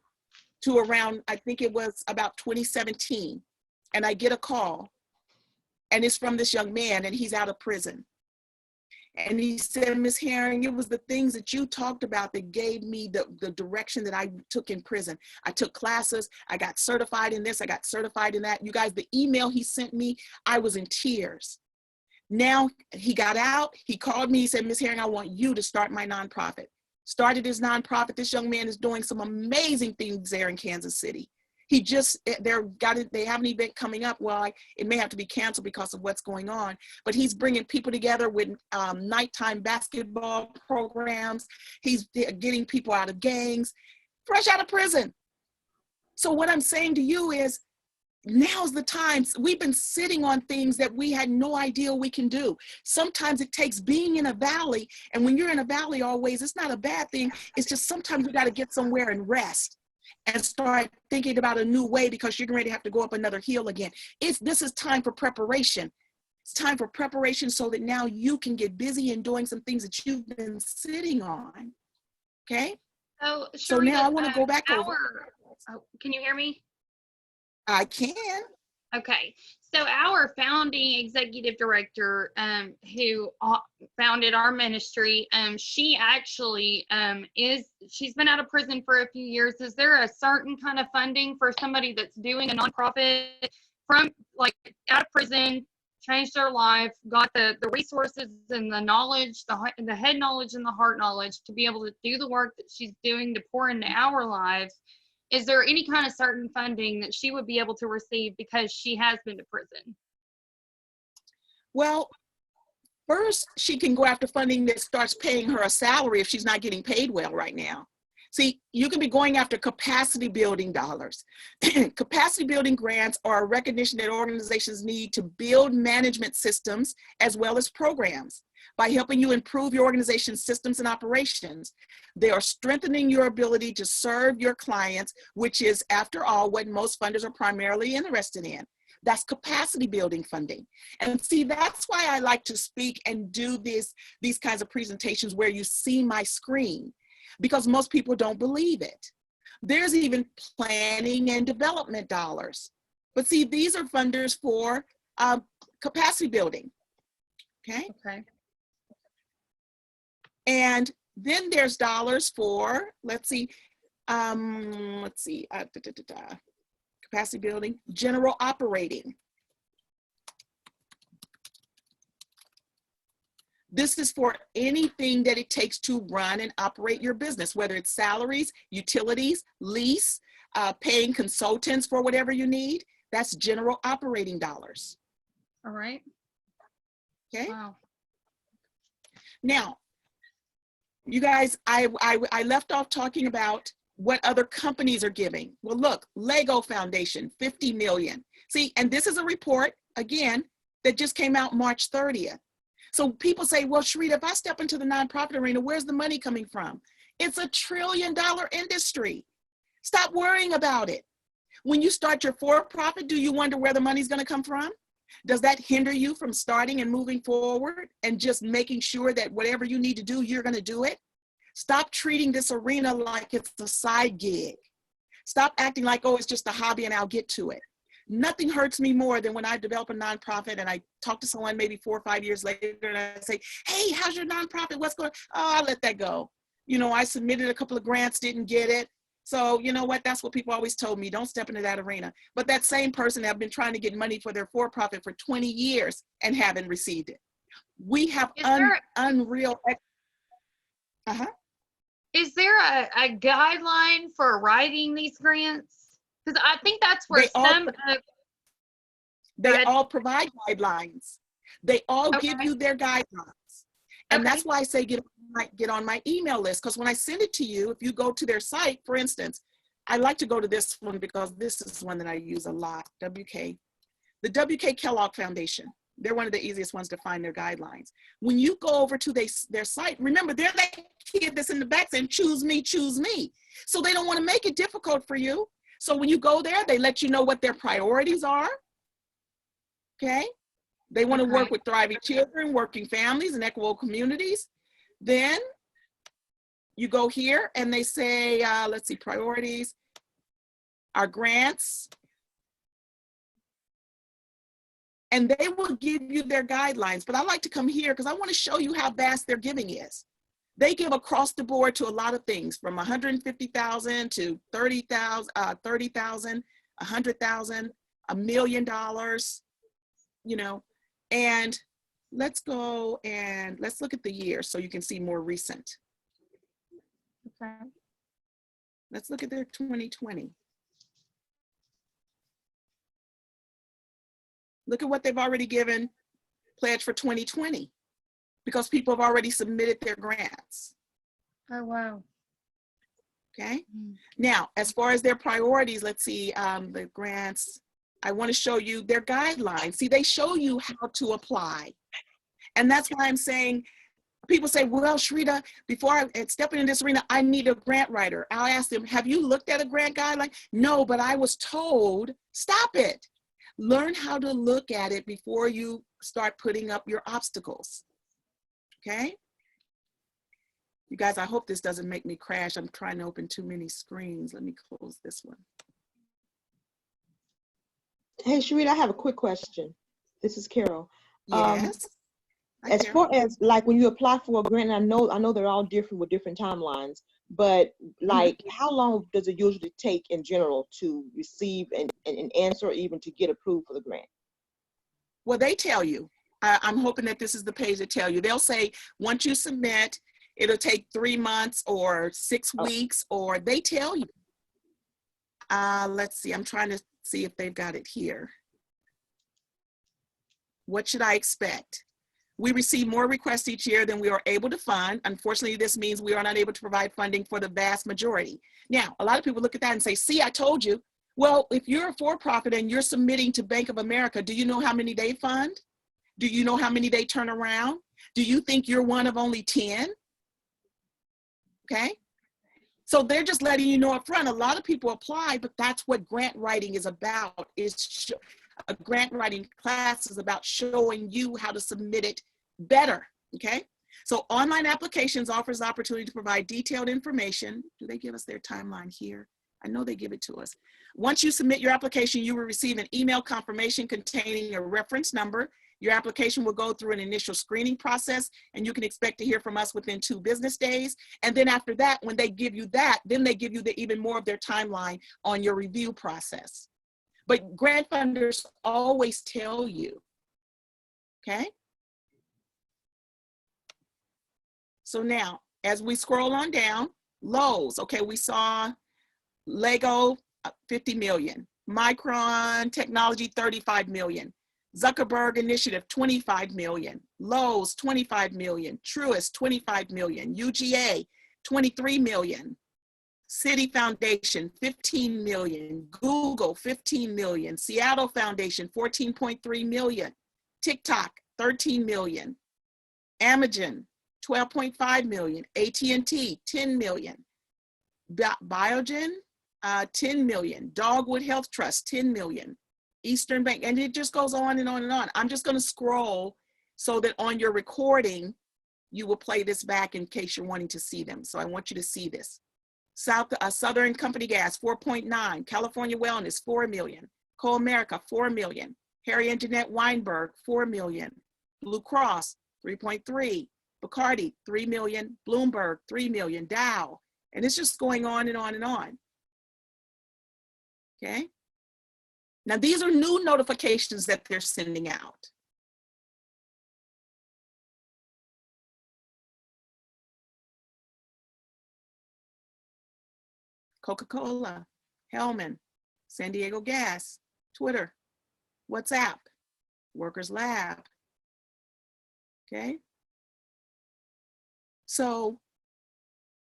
to around, I think it was about 2017, and I get a call, and it's from this young man, and he's out of prison. And he said, Ms. Herring, it was the things that you talked about that gave me the direction that I took in prison. I took classes, I got certified in this, I got certified in that. You guys, the email he sent me, I was in tears. Now, he got out, he called me, he said, Ms. Herring, I want you to start my nonprofit. Started his nonprofit. This young man is doing some amazing things there in Kansas City. They have an event coming up. Well, it may have to be canceled because of what's going on, but he's bringing people together with nighttime basketball programs. He's getting people out of gangs, fresh out of prison. So what I'm saying to you is, now's the time. We've been sitting on things that we had no idea we can do. Sometimes it takes being in a valley, and when you're in a valley always, it's not a bad thing. It's just sometimes you got to get somewhere and rest and start thinking about a new way, because you're ready to have to go up another hill again. This is time for preparation. It's time for preparation so that now you can get busy and doing some things that you've been sitting on. Okay? So now I want to go back over. Can you hear me? I can. Okay, so our founding executive director, who founded our ministry, she actually she's been out of prison for a few years. Is there a certain kind of funding for somebody that's doing a nonprofit from like out of prison, changed their life, got the resources and the knowledge, the head knowledge and the heart knowledge to be able to do the work that she's doing to pour into our lives? Is there any kind of certain funding that she would be able to receive because she has been to prison? Well, first, she can go after funding that starts paying her a salary if she's not getting paid well right now. See, you can be going after capacity building dollars. Capacity building grants are a recognition that organizations need to build management systems as well as programs. By helping you improve your organization's systems and operations, they are strengthening your ability to serve your clients, which is, after all, what most funders are primarily interested in. That's capacity building funding. And see, that's why I like to speak and do these kinds of presentations where you see my screen, because most people don't believe it. There's even planning and development dollars. But see, these are funders for capacity building, okay? Okay. And then there's dollars for, capacity building, general operating. This is for anything that it takes to run and operate your business, whether it's salaries, utilities, lease, paying consultants for whatever you need. That's general operating dollars. All right. Okay. Wow. Now, you guys, I left off talking about what other companies are giving. Well, look, Lego Foundation, 50 million. See, and this is a report, again, that just came out March 30th. So people say, well, Sherita, if I step into the nonprofit arena, where's the money coming from? It's $1 trillion industry. Stop worrying about it. When you start your for-profit, do you wonder where the money's going to come from? Does that hinder you from starting and moving forward and just making sure that whatever you need to do, you're going to do it? Stop treating this arena like it's a side gig. Stop acting like, oh, it's just a hobby and I'll get to it. Nothing hurts me more than when I develop a nonprofit and I talk to someone maybe 4 or 5 years later and I say, hey, how's your nonprofit? What's going on? Oh, I'll let that go. You know, I submitted a couple of grants, didn't get it. So you know what? That's what people always told me. Don't step into that arena. But that same person have been trying to get money for their for-profit for 20 years and haven't received it. We have unreal. Is there a guideline for writing these grants? Because I think that's where they all provide guidelines. They all give you their guidelines. And that's why I say get on my email list, because when I send it to you, if you go to their site, for instance, I like to go to this one because this is one that I use a lot, the W.K. Kellogg Foundation. They're one of the easiest ones to find their guidelines. When you go over to their site, remember, they're that kid that's in the back saying, choose me, choose me. So they don't want to make it difficult for you. So when you go there, they let you know what their priorities are, okay? They want to work with thriving children, working families, and equitable communities. Then you go here and they say, let's see, priorities, our grants. And they will give you their guidelines. But I like to come here because I want to show you how vast their giving is. They give across the board to a lot of things, from 150,000 to 30,000, 100,000, $1 million, you know. And let's go and let's look at the year so you can see more recent. Okay. Let's look at their 2020. Look at what they've already given, pledge for 2020, because people have already submitted their grants. Oh, wow. Okay. Now, as far as their priorities, let's see, the grants, I want to show you their guidelines. See, they show you how to apply. And that's why I'm saying, people say, well, Sherita, before I step into this arena, I need a grant writer. I'll ask them, have you looked at a grant guideline? No, but I was told, stop it. Learn how to look at it before you start putting up your obstacles, okay? You guys, I hope this doesn't make me crash. I'm trying to open too many screens. Let me close this one. Hey, Sherita, I have a quick question. This is Carol. Yes. As far as like when you apply for a grant, I know they're all different with different timelines, but like how long does it usually take in general to receive an answer or even to get approved for the grant? Well, they tell you. I'm hoping that this is the page that tell you. They'll say, once you submit, it'll take 3 months or 6 weeks, or they tell you. Let's see, I'm trying to see if they've got it here. What should I expect? We receive more requests each year than we are able to fund. Unfortunately, this means we are not able to provide funding for the vast majority. Now, a lot of people look at that and say, see, I told you. Well, if you're a for-profit and you're submitting to Bank of America, do you know how many they fund? Do you know how many they turn around? Do you think you're one of only 10? Okay. So they're just letting you know up front. A lot of people apply, but that's what grant writing is about. A grant writing class is about showing you how to submit it better, okay? So online applications offers the opportunity to provide detailed information. Do they give us their timeline here? I know they give it to us. Once you submit your application, you will receive an email confirmation containing a reference number. Your application will go through an initial screening process, and you can expect to hear from us within 2 business days. And then after that, when they give you that, then they give you even more of their timeline on your review process. But grant funders always tell you, okay? So now, as we scroll on down, Lowe's, okay, we saw Lego, 50 million. Micron Technology, 35 million. Zuckerberg Initiative, 25 million. Lowe's, 25 million. Truist, 25 million. UGA, 23 million. City Foundation, 15 million. Google, 15 million. Seattle Foundation, 14.3 million. TikTok, 13 million. Amazon, 12.5 million. AT&T, 10 million. Biogen, 10 million. Dogwood Health Trust, 10 million. Eastern Bank, and it just goes on and on and on. I'm just going to scroll so that on your recording, you will play this back in case you're wanting to see them. So I want you to see this. Southern Company Gas, 4.9. California Wellness, 4 million. Coal America, 4 million. Harry and Jeanette Weinberg, 4 million. Blue Cross, 3.3. Bacardi, 3 million. Bloomberg, 3 million. Dow, and it's just going on and on and on. Okay. Now, these are new notifications that they're sending out. Coca-Cola, Hellman, San Diego Gas, Twitter, WhatsApp, Workers Lab, okay? So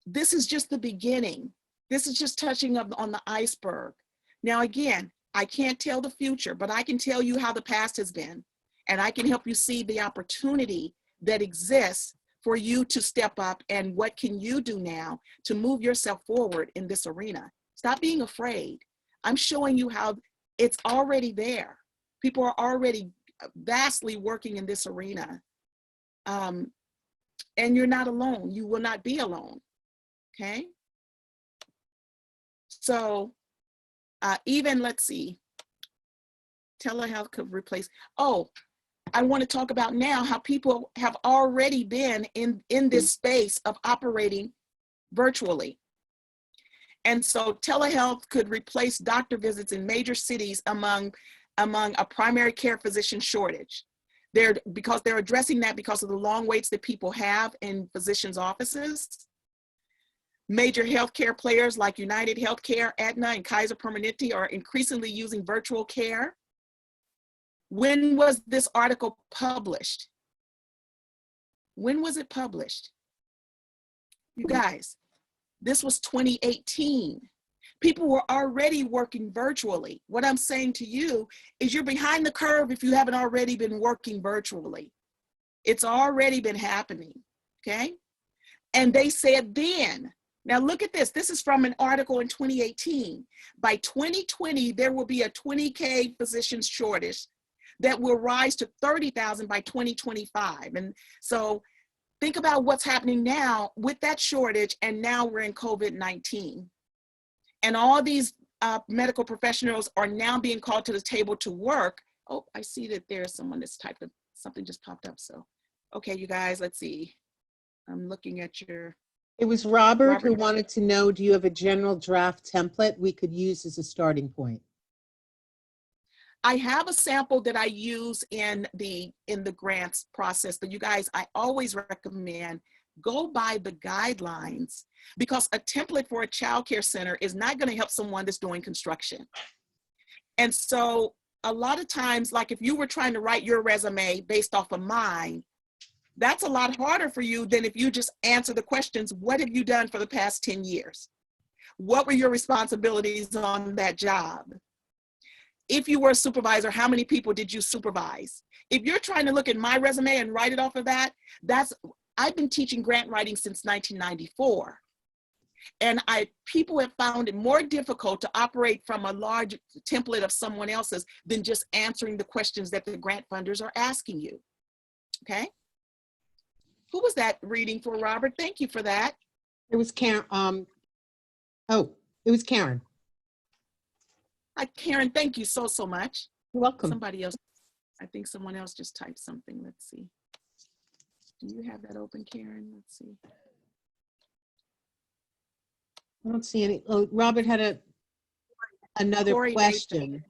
this is just the beginning. This is just touching up on the iceberg. Now, again, I can't tell the future, but I can tell you how the past has been, and I can help you see the opportunity that exists for you to step up, and what can you do now to move yourself forward in this arena. Stop being afraid. I'm showing you how it's already there. People are already vastly working in this arena. And you're not alone. You will not be alone, okay? So even, let's see, telehealth could replace, I want to talk about now how people have already been in this space of operating virtually. And so telehealth could replace doctor visits in major cities among a primary care physician shortage. Because they're addressing that because of the long waits that people have in physicians' offices. Major healthcare players like United Healthcare, Aetna, and Kaiser Permanente are increasingly using virtual care. When was this article published? When was it published? You guys, this was 2018. People were already working virtually. What I'm saying to you is you're behind the curve if you haven't already been working virtually. It's already been happening, okay? And they said then, now look at this. This is from an article in 2018. By 2020, there will be a 20K physicians shortage that will rise to 30,000 by 2025. And so think about what's happening now with that shortage, and now we're in COVID-19. And all these medical professionals are now being called to the table to work. Oh, I see that there's someone that's typed up, something just popped up. So, okay, you guys, let's see. I'm looking at your. It was Robert who wanted to know, do you have a general draft template we could use as a starting point? I have a sample that I use in the grants process, but you guys, I always recommend go by the guidelines, because a template for a childcare center is not going to help someone that's doing construction. And so a lot of times, like if you were trying to write your resume based off of mine, that's a lot harder for you than if you just answer the questions. What have you done for the past 10 years? What were your responsibilities on that job? If you were a supervisor, how many people did you supervise? If you're trying to look at my resume and write it off of that, I've been teaching grant writing since 1994. And people have found it more difficult to operate from a large template of someone else's than just answering the questions that the grant funders are asking you, okay? Who was that reading for, Robert? Thank you for that. It was Karen. It was Karen. Hi, Karen, thank you so much. You're welcome. Somebody else, I think someone else just typed something. Let's see. Do you have that open, Karen? Let's see. I don't see any. Oh, Robert had another Corey, question.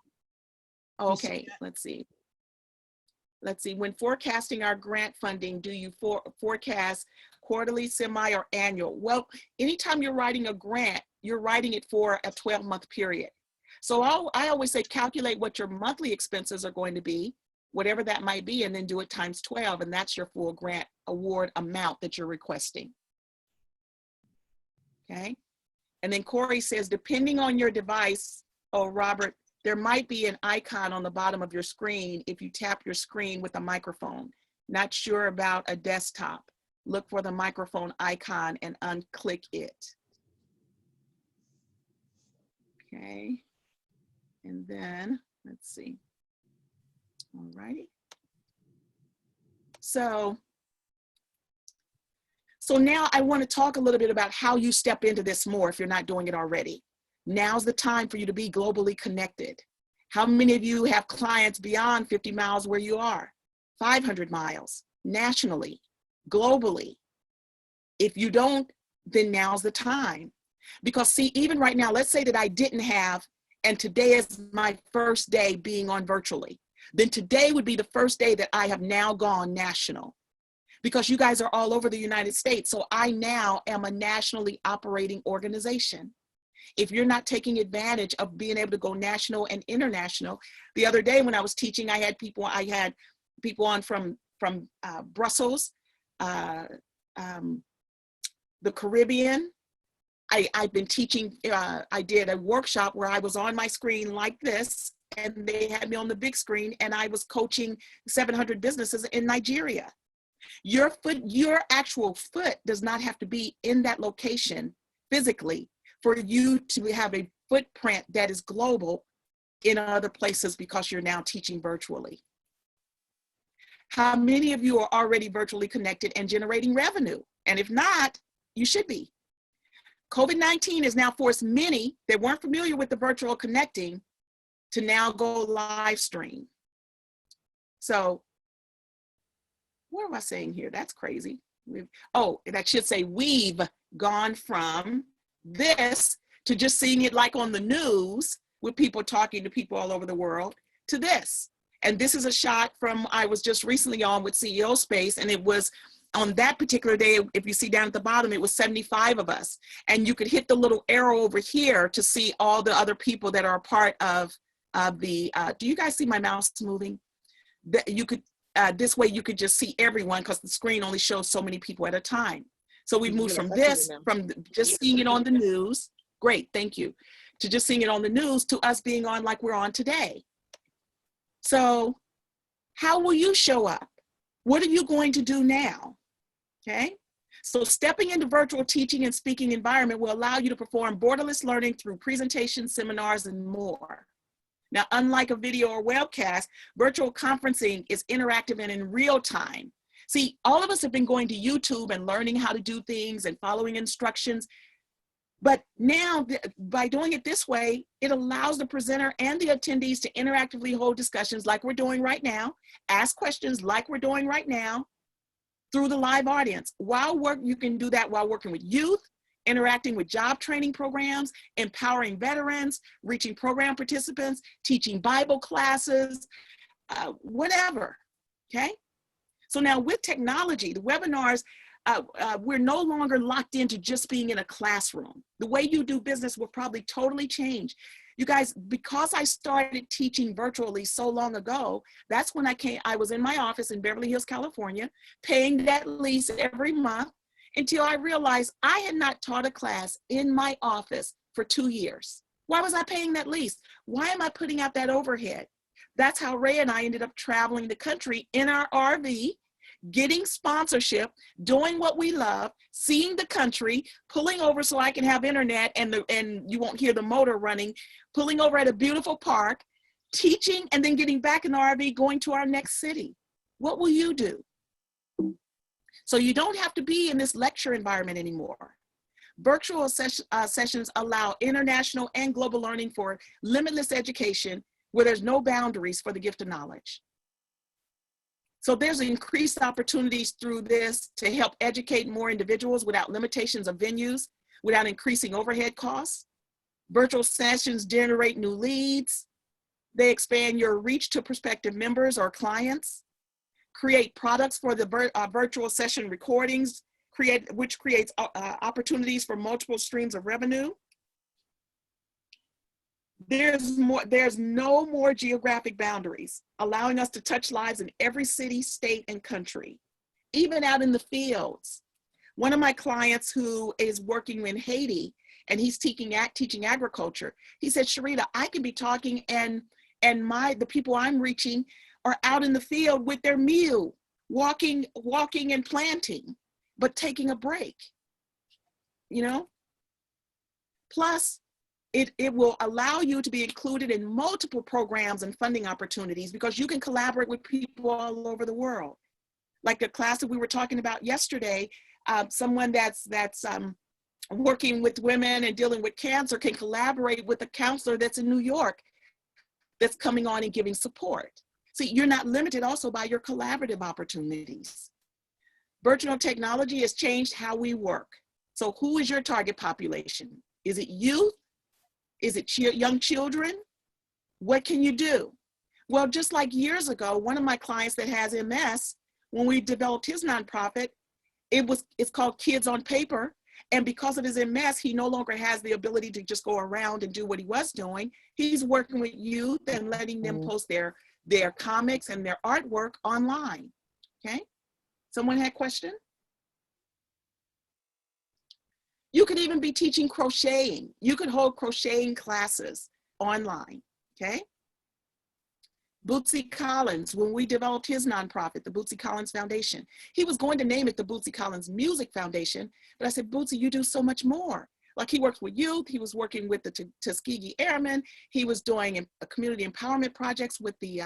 Oh, okay, let's see. Let's see, when forecasting our grant funding, do you forecast quarterly, semi, or annual? Well, anytime you're writing a grant, you're writing it for a 12-month period. So I always say calculate what your monthly expenses are going to be, whatever that might be, and then do it times 12, and that's your full grant award amount that you're requesting. Okay, and then Corey says, depending on your device, oh, Robert, there might be an icon on the bottom of your screen if you tap your screen with a microphone. Not sure about a desktop. Look for the microphone icon and unclick it. Okay, and then let's see. All righty. So now I want to talk a little bit about how you step into this more if you're not doing it already. Now's the time for you to be globally connected. How many of you have clients beyond 50 miles where you are? 500 miles, nationally, globally. If you don't, then now's the time. Because see, even right now, let's say that I didn't have, and today is my first day being on virtually. Then today would be the first day that I have now gone national. Because you guys are all over the United States, so I now am a nationally operating organization. If you're not taking advantage of being able to go national and international, the other day when I was teaching, I had people on from Brussels, the Caribbean. I've been teaching, I did a workshop where I was on my screen like this, and they had me on the big screen, and I was coaching 700 businesses in Nigeria. Your actual foot does not have to be in that location physically for you to have a footprint that is global in other places because you're now teaching virtually. How many of you are already virtually connected and generating revenue? And if not, you should be. COVID-19 has now forced many that weren't familiar with the virtual connecting to now go live stream. So what am I saying here? That's crazy. That should say we've gone from this to just seeing it like on the news with people talking to people all over the world to this. And this is a shot from, I was just recently on with CEO Space, and it was on that particular day, if you see down at the bottom, it was 75 of us. And you could hit the little arrow over here to see all the other people that are a part of the, do you guys see my mouse moving? You could, this way you could just see everyone because the screen only shows so many people at a time. So we moved from this, from just seeing it on the news, great, thank you, to just seeing it on the news to us being on like we're on today. So how will you show up? What are you going to do now? Okay. So stepping into virtual teaching and speaking environment will allow you to perform borderless learning through presentations, seminars, and more. Now, unlike a video or webcast, virtual conferencing is interactive and in real time. See, all of us have been going to YouTube and learning how to do things and following instructions. But now, by doing it this way, it allows the presenter and the attendees to interactively hold discussions like we're doing right now, ask questions like we're doing right now through the live audience. You can do that while working with youth, interacting with job training programs, empowering veterans, reaching program participants, teaching Bible classes, whatever, okay? So now with technology, the webinars, we're no longer locked into just being in a classroom. The way you do business will probably totally change. You guys, because I started teaching virtually so long ago, that's when I was in my office in Beverly Hills, California, paying that lease every month until I realized I had not taught a class in my office for 2 years. Why was I paying that lease? Why am I putting out that overhead? That's how Ray and I ended up traveling the country in our RV, getting sponsorship, doing what we love, seeing the country, pulling over so I can have internet and you won't hear the motor running, pulling over at a beautiful park, teaching, and then getting back in the RV, going to our next city. What will you do? So you don't have to be in this lecture environment anymore. Virtual sessions allow international and global learning for limitless education where there's no boundaries for the gift of knowledge. So there's increased opportunities through this to help educate more individuals without limitations of venues, without increasing overhead costs. Virtual sessions generate new leads. They expand your reach to prospective members or clients, create products for the virtual session recordings, which creates opportunities for multiple streams of revenue. There's no more geographic boundaries, allowing us to touch lives in every city, state, and country, even out in the fields. One of my clients who is working in Haiti, and he's teaching agriculture, he said, Sherita, I can be talking and the people I'm reaching are out in the field with their mule, walking and planting, but taking a break, you know? Plus, it will allow you to be included in multiple programs and funding opportunities because you can collaborate with people all over the world. Like the class that we were talking about yesterday, someone that's working with women and dealing with cancer can collaborate with a counselor that's in New York that's coming on and giving support. See, you're not limited also by your collaborative opportunities. Virtual technology has changed how we work. So who is your target population? Is it youth? Is it young children? What can you do? Well, just like years ago, one of my clients that has MS, when we developed his nonprofit, it's called Kids on Paper. And because of his MS, he no longer has the ability to just go around and do what he was doing. He's working with youth and letting them post their comics and their artwork online, okay? Someone had a question? You could even be teaching crocheting. You could hold crocheting classes online, okay? Bootsy Collins, when we developed his nonprofit, the Bootsy Collins Foundation, he was going to name it the Bootsy Collins Music Foundation, but I said, Bootsy, you do so much more. Like he works with youth, he was working with the Tuskegee Airmen, he was doing community empowerment projects with the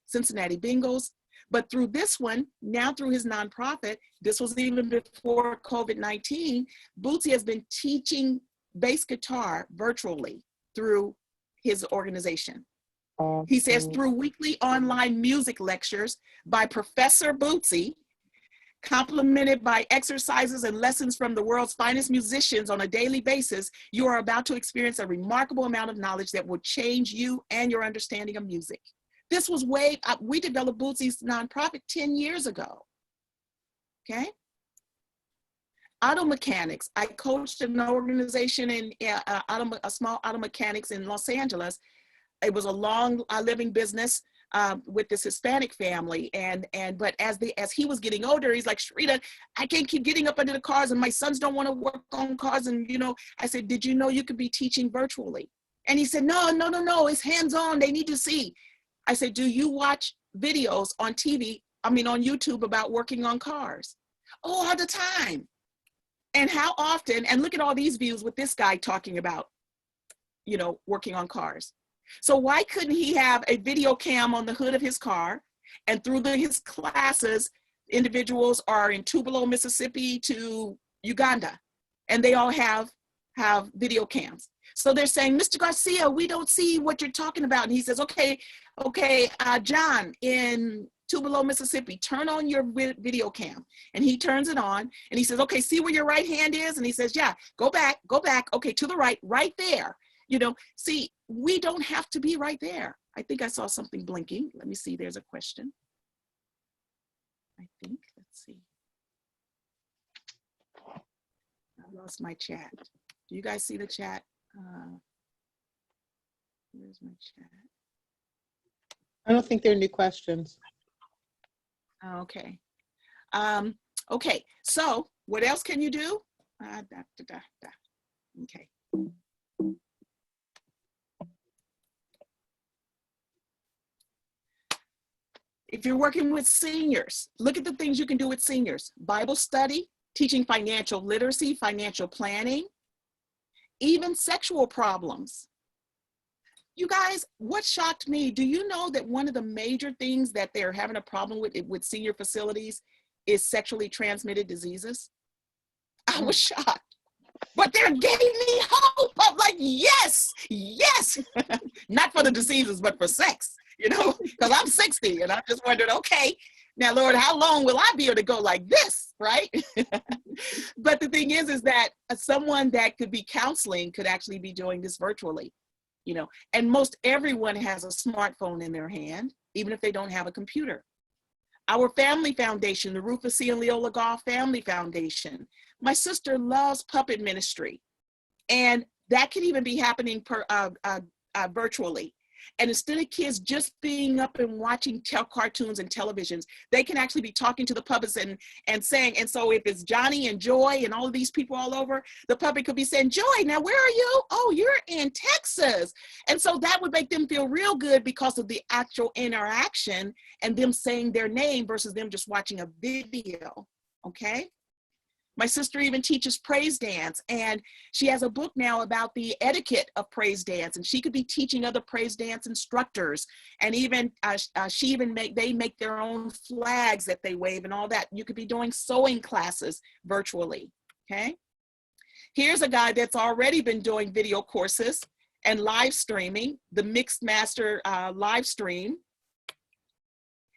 Cincinnati Bengals. But through this one, now through his nonprofit, this was even before COVID-19, Bootsy has been teaching bass guitar virtually through his organization. He says through weekly online music lectures by Professor Bootsy, complemented by exercises and lessons from the world's finest musicians on a daily basis, you are about to experience a remarkable amount of knowledge that will change you and your understanding of music. This was we developed Bootsy's nonprofit 10 years ago, okay? Auto mechanics, I coached an organization in a small auto mechanics in Los Angeles. It was a long living business with this Hispanic family. But as he was getting older, he's like, Sherita, I can't keep getting up under the cars and my sons don't want to work on cars. And, you know, I said, did you know you could be teaching virtually? And he said, no, no, no, no, it's hands-on, they need to see. I said, do you watch videos on TV, on YouTube about working on cars? Oh, all the time. And how often, and look at all these views with this guy talking about, working on cars. So why couldn't he have a video cam on the hood of his car, and through his classes, individuals are in Tupelo, Mississippi to Uganda, and they all have video cams. So they're saying, Mr. Garcia, we don't see what you're talking about. And he says, okay, John in Tupelo, Mississippi, turn on your video cam. And he turns it on and he says, okay, see where your right hand is? And he says, yeah, go back, okay, to the right there. See, we don't have to be right there. I think I saw something blinking. Let me see, there's a question. I think, let's see. I lost my chat. Do you guys see the chat? Where's my chat? I don't think there are new questions. Okay. Okay, so what else can you do? Okay. If you're working with seniors, look at the things you can do with seniors. Bible study, teaching financial literacy, financial planning, even sexual problems. You guys, what shocked me, do you know that one of the major things that they're having a problem with senior facilities is sexually transmitted diseases? I was shocked, but they're giving me hope. I'm like, yes, not for the diseases, but for sex, because I'm 60 and I just wondered, okay, now, Lord, how long will I be able to go like this, right? But the thing is that someone that could be counseling could actually be doing this virtually, and most everyone has a smartphone in their hand, even if they don't have a computer. Our family foundation, the Rufus C. and Leola Goff Family Foundation. My sister loves puppet ministry, and that can even be happening virtually. And instead of kids just being up and watching cartoons and televisions, they can actually be talking to the puppets and saying, and so if it's Johnny and Joy and all of these people all over, the puppet could be saying, Joy, now where are you? Oh, you're in Texas. And so that would make them feel real good because of the actual interaction and them saying their name versus them just watching a video, okay? My sister even teaches praise dance, and she has a book now about the etiquette of praise dance, and she could be teaching other praise dance instructors, and even they make their own flags that they wave and all that. You could be doing sewing classes virtually, okay? Here's a guy that's already been doing video courses and live streaming, the Mixed Master live stream.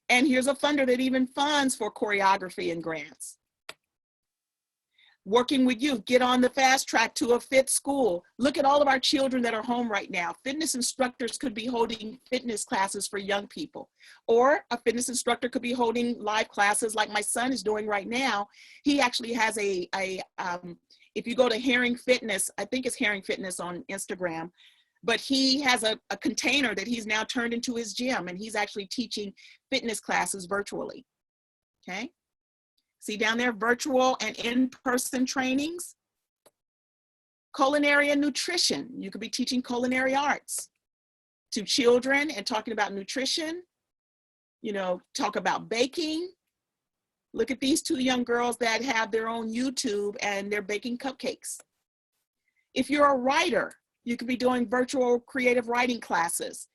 And here's a funder that even funds for choreography and grants. Working with youth, get on the fast track to a fit school. Look at all of our children that are home right now. Fitness instructors could be holding fitness classes for young people, or a fitness instructor could be holding live classes like my son is doing right now. He actually has if you go to Herring Fitness, I think it's Herring Fitness on Instagram, but he has a container that he's now turned into his gym, and he's actually teaching fitness classes virtually, okay? See down there, virtual and in-person trainings. Culinary and nutrition. You could be teaching culinary arts to children and talking about nutrition, talk about baking. Look at these two young girls that have their own YouTube and they're baking cupcakes. If you're a writer, you could be doing virtual creative writing classes,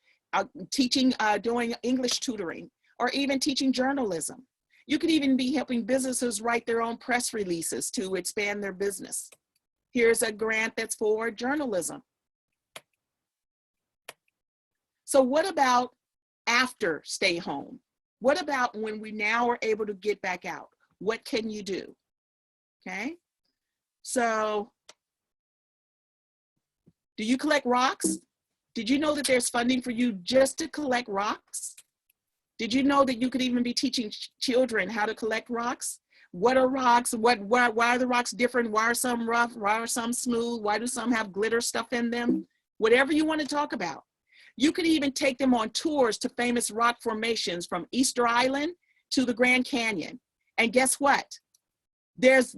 doing English tutoring, or even teaching journalism. You could even be helping businesses write their own press releases to expand their business. Here's a grant that's for journalism. So what about after stay home? What about when we now are able to get back out? What can you do? Okay, so do you collect rocks? Did you know that there's funding for you just to collect rocks? Did you know that you could even be teaching children how to collect rocks? What are rocks? Why are the rocks different? Why are some rough? Why are some smooth? Why do some have glitter stuff in them? Whatever you want to talk about. You could even take them on tours to famous rock formations from Easter Island to the Grand Canyon. And guess what? There's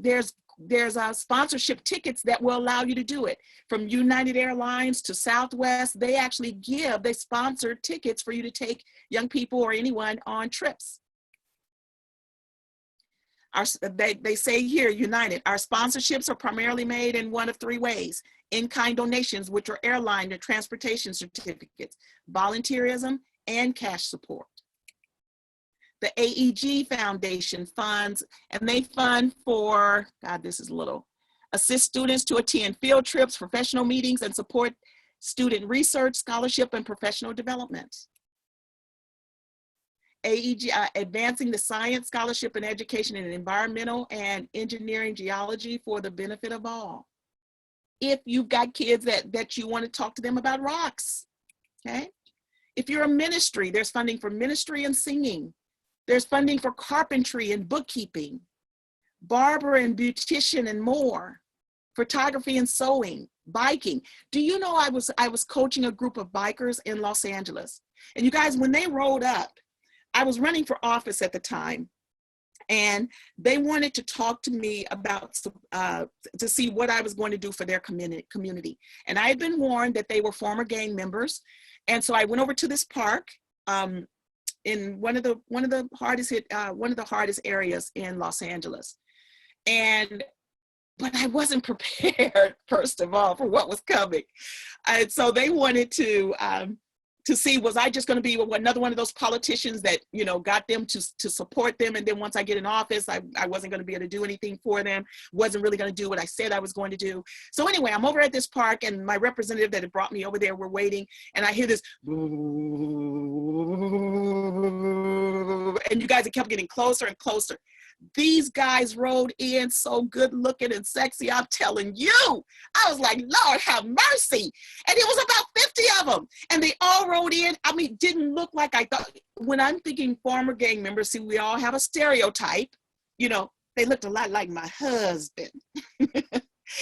there's sponsorship tickets that will allow you to do it. From United Airlines to Southwest, they actually they sponsor tickets for you to take young people or anyone on trips. They say here, United, our sponsorships are primarily made in one of three ways: in-kind donations, which are airline and transportation certificates, volunteerism, and cash support. The AEG Foundation funds, and they fund for, God, this is little, assist students to attend field trips, professional meetings, and support student research, scholarship, and professional development. AEG, advancing the science, scholarship, and education in environmental and engineering geology for the benefit of all. If you've got kids that you want to talk to them about rocks, okay? If you're a ministry, there's funding for ministry and singing. There's funding for carpentry and bookkeeping, barber and beautician and more, photography and sewing, biking. Do you know I was coaching a group of bikers in Los Angeles? And you guys, when they rolled up, I was running for office at the time, and they wanted to talk to me about, to see what I was going to do for their community. And I had been warned that they were former gang members. And so I went over to this park in one of the hardest areas in Los Angeles. But I wasn't prepared, first of all, for what was coming. And so they wanted to see, was I just going to be another one of those politicians that, you know, got them to support them, and then once I get in office, I wasn't going to be able to do anything for them, wasn't really going to do what I said I was going to do. So anyway, I'm over at this park, and my representative that had brought me over there, we're waiting, and I hear this, and you guys, it kept getting closer and closer. These guys rode in so good looking and sexy, I'm telling you. I was like, Lord have mercy. And it was about 50 of them. And they all rode in. I mean, didn't look like I thought. When I'm thinking former gang members, see, we all have a stereotype. You know, they looked a lot like my husband.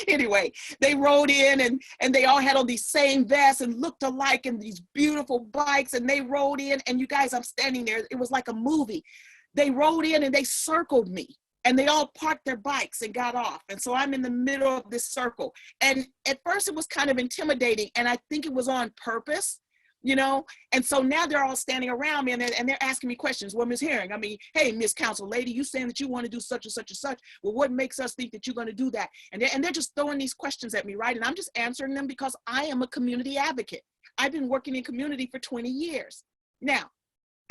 Anyway, they rode in and they all had on these same vests and looked alike, and these beautiful bikes, and they rode in, and you guys, I'm standing there. It was like a movie. They rode in and they circled me, and they all parked their bikes and got off. And so I'm in the middle of this circle. And at first it was kind of intimidating, and I think it was on purpose, you know? And so now they're all standing around me, and they're asking me questions. Well, Ms. Herring, I mean, hey, Miss Council Lady, you saying that you want to do such and such and such. Well, what makes us think that you're going to do that? And they're just throwing these questions at me, right? And I'm just answering them because I am a community advocate. I've been working in community for 20 years. Now,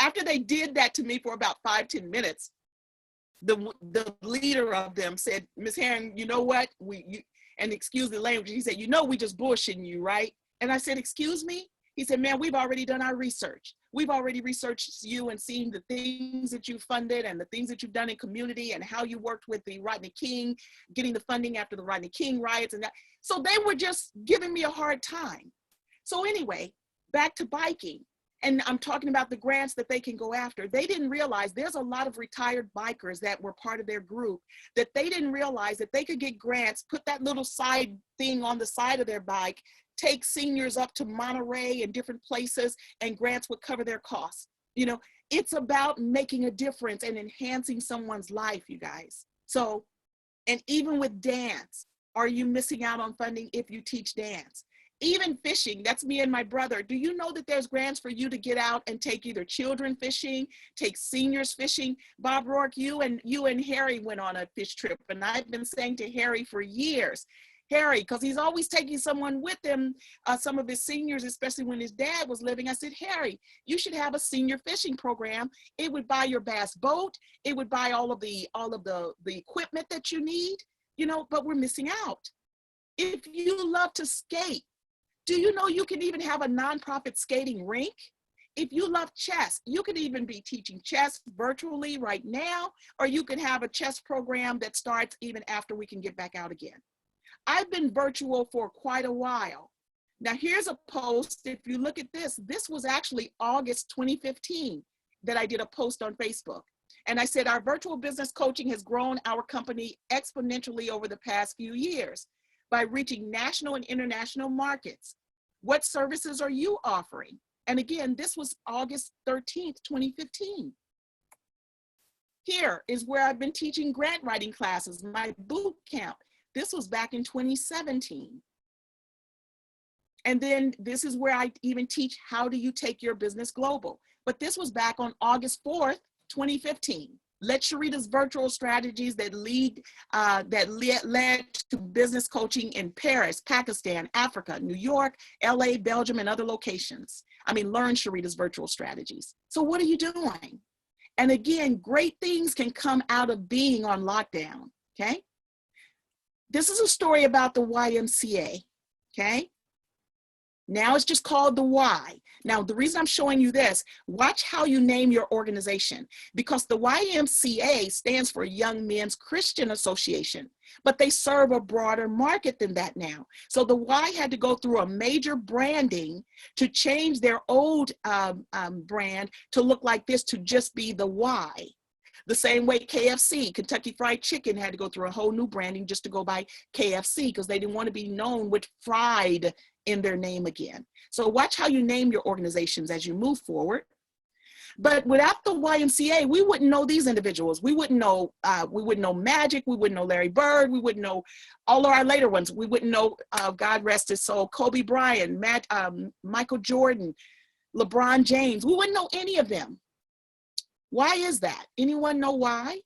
after they did that to me for about 5-10 minutes, the leader of them said, Ms. Herring, you know what? And excuse the language, he said, you know, we just bullshitting you, right? And I said, excuse me? He said, man, we've already done our research. We've already researched you and seen the things that you funded and the things that you've done in community and how you worked with the Rodney King, getting the funding after the Rodney King riots and that. So they were just giving me a hard time. So anyway, back to biking. And I'm talking about the grants that they can go after. They didn't realize there's a lot of retired bikers that were part of their group that they didn't realize that they could get grants, put that little side thing on the side of their bike, take seniors up to Monterey and different places, and grants would cover their costs. You know, it's about making a difference and enhancing someone's life, you guys. So, and even with dance, are you missing out on funding if you teach dance? Even fishing, that's me and my brother. Do you know that there's grants for you to get out and take either children fishing, take seniors fishing? Bob Rourke, you and Harry went on a fish trip, and I've been saying to Harry for years, Harry, because he's always taking someone with him, some of his seniors, especially when his dad was living. I said, Harry, you should have a senior fishing program. It would buy your bass boat. It would buy all of the equipment that you need, you know, but we're missing out. If you love to skate, do you know you can even have a nonprofit skating rink? If you love chess, you could even be teaching chess virtually right now, or you could have a chess program that starts even after we can get back out again. I've been virtual for quite a while. Now here's a post. If you look at this, this was actually August 2015 that I did a post on Facebook. And I said, our virtual business coaching has grown our company exponentially over the past few years by reaching national and international markets. What services are you offering? And again, this was August 13th, 2015. Here is where I've been teaching grant writing classes, my boot camp. This was back in 2017. And then this is where I even teach how do you take your business global. But this was back on August 4th, 2015. Let Sherita's virtual strategies that led to business coaching in Paris, Pakistan, Africa, New York, LA, Belgium, and other locations. I mean, learn Sherita's virtual strategies. So what are you doing? And again, great things can come out of being on lockdown, okay? This is a story about the YMCA, okay? Now it's just called the Y. Now, the reason I'm showing you this, watch how you name your organization, because the YMCA stands for Young Men's Christian Association, but they serve a broader market than that now. So the Y had to go through a major branding to change their old brand to look like this, to just be the Y. The same way KFC, Kentucky Fried Chicken, had to go through a whole new branding just to go by KFC, because they didn't want to be known with fried in their name again. So watch how you name your organizations as you move forward. But without the YMCA, we wouldn't know these individuals. We wouldn't know Magic. We wouldn't know Larry Bird. We wouldn't know all of our later ones. We wouldn't know, God rest his soul, Kobe Bryant, Michael Jordan, LeBron James. We wouldn't know any of them. Why is that? Anyone know why?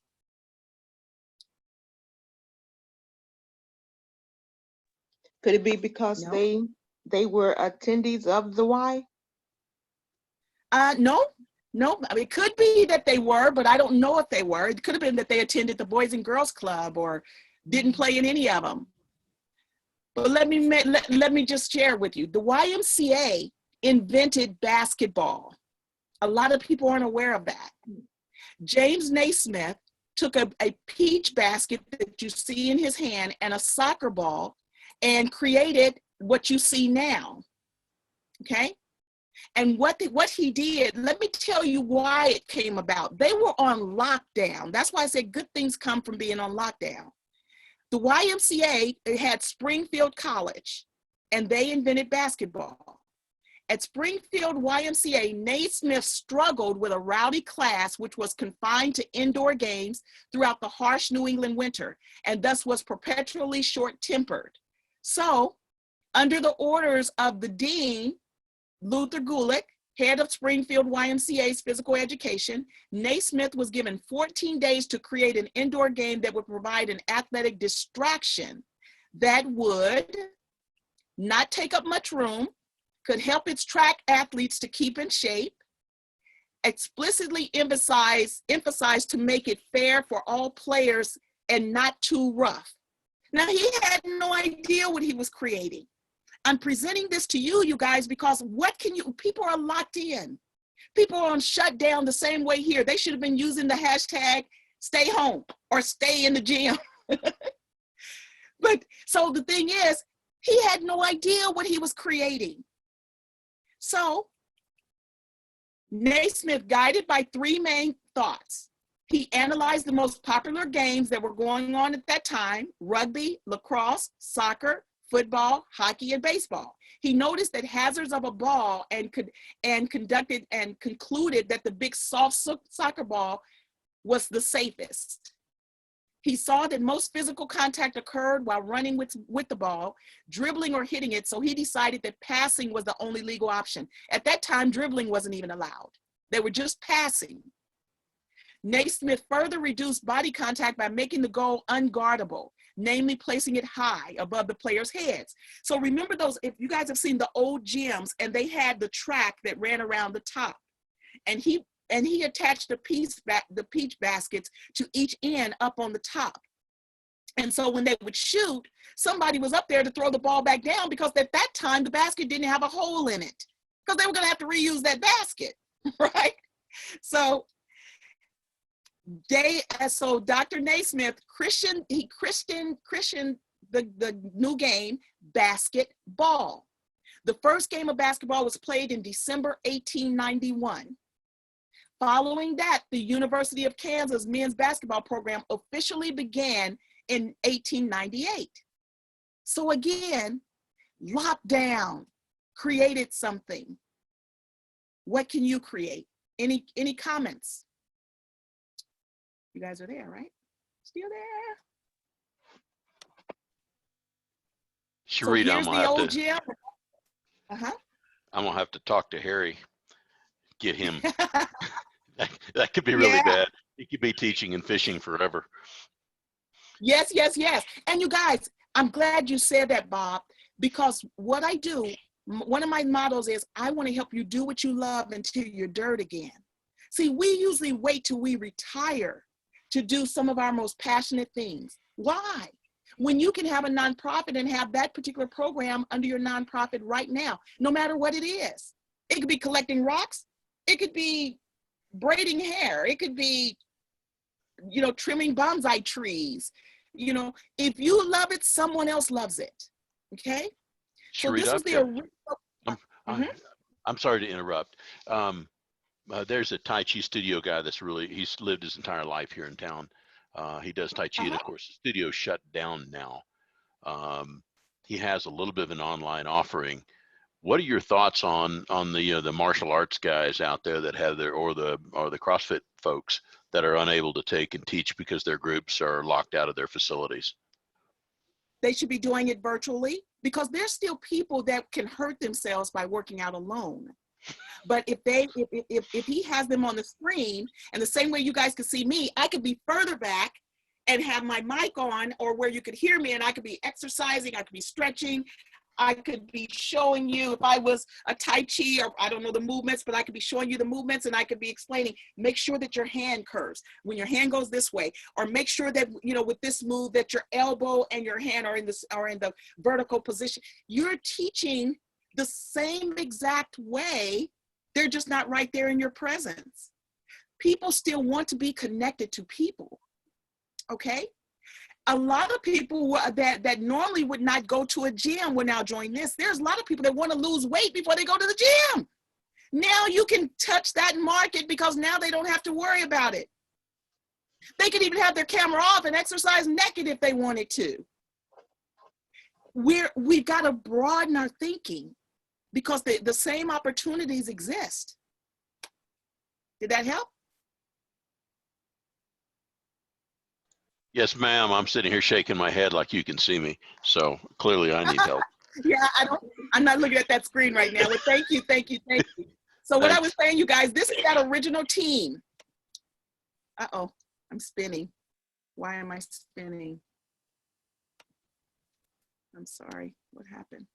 Could it be because No. they were attendees of the Y? No. I mean, it could be that they were, but I don't know if they were. It could have been that they attended the Boys and Girls Club or didn't play in any of them. But let me just share with you. The YMCA invented basketball. A lot of people aren't aware of that. James Naismith took a peach basket that you see in his hand and a soccer ball and created what you see now, okay? And what he did, let me tell you why it came about. They were on lockdown. That's why I said good things come from being on lockdown. The YMCA, it had Springfield College, and they invented basketball. At Springfield YMCA, Naismith struggled with a rowdy class which was confined to indoor games throughout the harsh New England winter, and thus was perpetually short-tempered. So, under the orders of the dean, Luther Gulick, head of Springfield YMCA's physical education, Naismith was given 14 days to create an indoor game that would provide an athletic distraction that would not take up much room, could help its track athletes to keep in shape, explicitly emphasize to make it fair for all players and not too rough. Now, he had no idea what he was creating. I'm presenting this to you, you guys, because people are locked in. People are on shutdown the same way here. They should have been using the hashtag stay home or stay in the gym. But so the thing is, he had no idea what he was creating. So Naismith, guided by three main thoughts. He analyzed the most popular games that were going on at that time: rugby, lacrosse, soccer, football, hockey, and baseball. He noticed that hazards of a ball and concluded that the big soft soccer ball was the safest. He saw that most physical contact occurred while running with the ball, dribbling or hitting it, so he decided that passing was the only legal option. At that time, dribbling wasn't even allowed. They were just passing. Naismith further reduced body contact by making the goal unguardable, namely placing it high above the players' heads. So remember those, if you guys have seen the old gyms, and they had the track that ran around the top, and he attached the peach baskets to each end up on the top. And so when they would shoot, somebody was up there to throw the ball back down, because at that time the basket didn't have a hole in it, because they were going to have to reuse that basket, right? So Dr. Naismith christened the new game basketball. The first game of basketball was played in December 1891. Following that, the University of Kansas men's basketball program officially began in 1898. So again, lockdown created something. What can you create? Any comments? You guys are there, right? Still there? So Sherita, here's the old gym. I'm gonna have to talk to Harry, get him. That could be really Yeah. bad. He could be teaching and fishing forever. Yes, yes, yes. And you guys, I'm glad you said that, Bob, because what I do, one of my mottos is I want to help you do what you love until you're dirt again. See, we usually wait till we retire to do some of our most passionate things. Why? When you can have a nonprofit and have that particular program under your nonprofit right now, no matter what it is. It could be collecting rocks. It could be braiding hair. It could be, trimming bonsai trees. If you love it, someone else loves it. Okay? So this Sherita, was the original. I'm sorry to interrupt. There's a Tai Chi studio guy he's lived his entire life here in town. He does Tai Chi, and of course the studio's shut down now. He has a little bit of an online offering. What are your thoughts on the martial arts guys out there that have or the CrossFit folks that are unable to take and teach because their groups are locked out of their facilities? They should be doing it virtually, because there's still people that can hurt themselves by working out alone. But if he has them on the screen, and the same way you guys could see me, I could be further back and have my mic on, or where you could hear me, and I could be exercising, I could be stretching, I could be showing you, if I was a Tai Chi, or I don't know the movements, but I could be showing you the movements, and I could be explaining, make sure that your hand curves when your hand goes this way, or make sure that, with this move, that your elbow and your hand are in the vertical position. You're teaching the same exact way. They're just not right there in your presence. People still want to be connected to people. Okay? A lot of people that normally would not go to a gym will now join this. There's a lot of people that want to lose weight before they go to the gym. Now you can touch that market, because now they don't have to worry about it. They could even have their camera off and exercise naked if they wanted to. We've got to broaden our thinking, because the same opportunities exist. Did that help? Yes, ma'am. I'm sitting here shaking my head like you can see me. So clearly I need help. Yeah, I'm not looking at that screen right now, but thank you. So what I was saying, you guys, this is that original team. Uh-oh, I'm spinning. Why am I spinning? I'm sorry, what happened?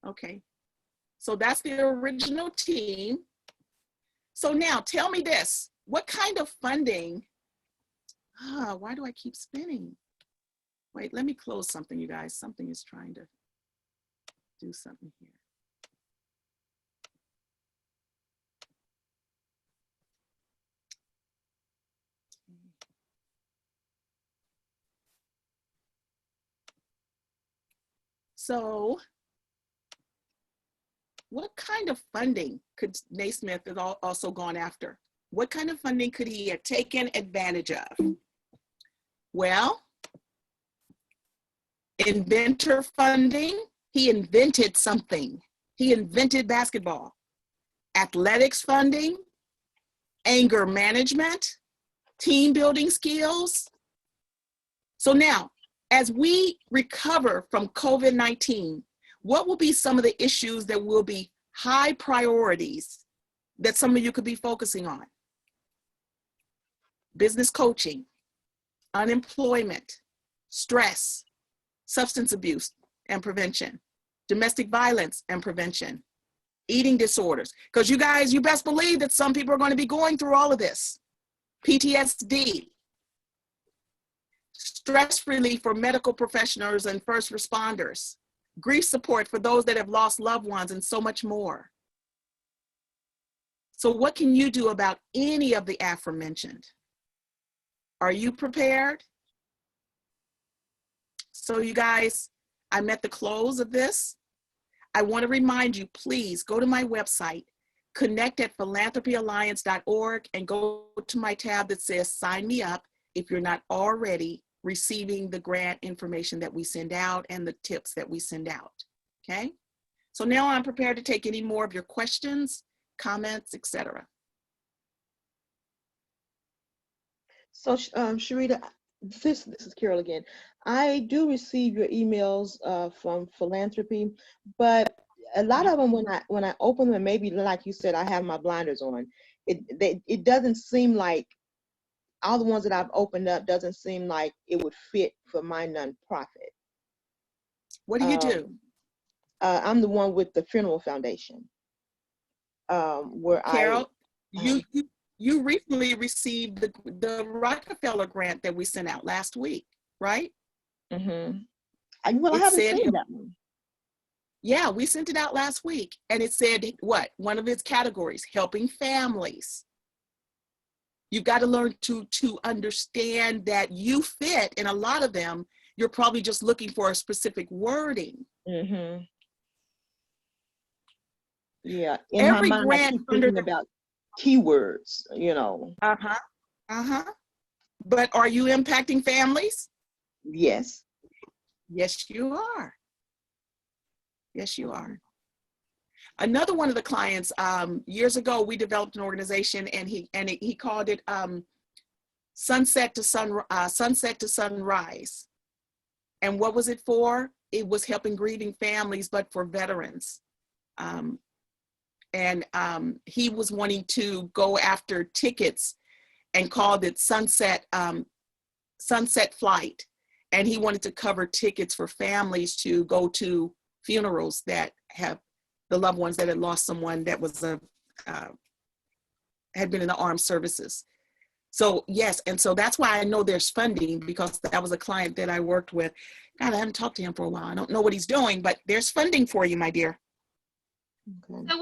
Okay, so that's the original team. So now tell me this, what kind of funding, why do I keep spinning? Wait, let me close something, you guys. Something is trying to do something here. So what kind of funding could Naismith have also gone after? What kind of funding could he have taken advantage of? Well, inventor funding. He invented something. He invented basketball. Athletics funding, anger management, team building skills. So now, as we recover from COVID-19, what will be some of the issues that will be high priorities that some of you could be focusing on? Business coaching, unemployment, stress, substance abuse and prevention, domestic violence and prevention, eating disorders. Because you guys, you best believe that some people are going to be going through all of this. PTSD, stress relief for medical professionals and first responders, grief support for those that have lost loved ones, and so much more. So what can you do about any of the aforementioned? Are you prepared? So you guys, I'm at the close of this. I want to remind you, please go to my website, connect@philanthropyalliance.org, and go to my tab that says sign me up if you're not already receiving the grant information that we send out and the tips that we send out, okay? So now I'm prepared to take any more of your questions, comments, etc. So, Sherita, this is Carol again. I do receive your emails from philanthropy, but a lot of them when I open them, maybe like you said, I have my blinders on. It doesn't seem like all the ones that I've opened up doesn't seem like it would fit for my nonprofit. What do you do? I'm the one with the Funeral Foundation, where Carol, I. you recently received the Rockefeller grant that we sent out last week, right? Mm-hmm. Well, I It haven't said seen that one. Yeah, we sent it out last week, and it said what? One of its categories, helping families. You've got to learn to understand that you fit in a lot of them. You're probably just looking for a specific wording. Mm-hmm. Yeah, in Every my mind, I grant keep under thinking about keywords, you know. But are you impacting families? Yes. Yes, you are. Yes, you are. Another one of the clients, years ago, we developed an organization, and he called it Sunset to Sunrise. And what was it for? It was helping grieving families, but for veterans. He was wanting to go after tickets and called it Sunset Flight. And he wanted to cover tickets for families to go to funerals that have the loved ones that had lost someone that was had been in the armed services. So yes, and so that's why I know there's funding, because that was a client that I worked with. God, I haven't talked to him for a while. I don't know what he's doing, but there's funding for you, my dear. Okay. So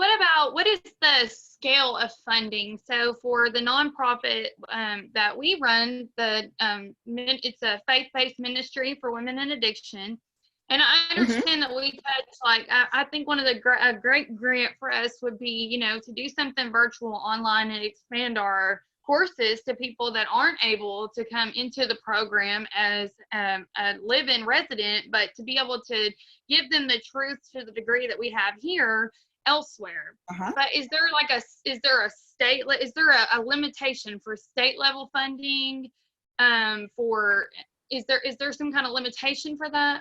what is the scale of funding? So for the nonprofit that we run, it's a faith-based ministry for women in addiction. And I understand that we touch, like, I think one of the a great grant for us would be, to do something virtual online and expand our courses to people that aren't able to come into the program as a live-in resident, but to be able to give them the truth to the degree that we have here elsewhere. But is there a limitation for state level funding? Is there some kind of limitation for that?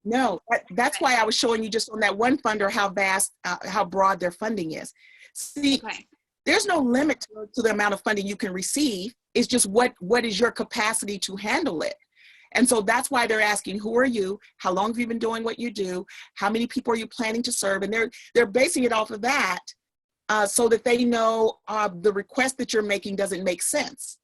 No, that's why I was showing you just on that one funder how vast, how broad their funding is. See, there's no limit to the amount of funding you can receive. It's just what is your capacity to handle it. And so that's why they're asking, who are you? How long have you been doing what you do? How many people are you planning to serve? And they're basing it off of that so that they know the request that you're making doesn't make sense.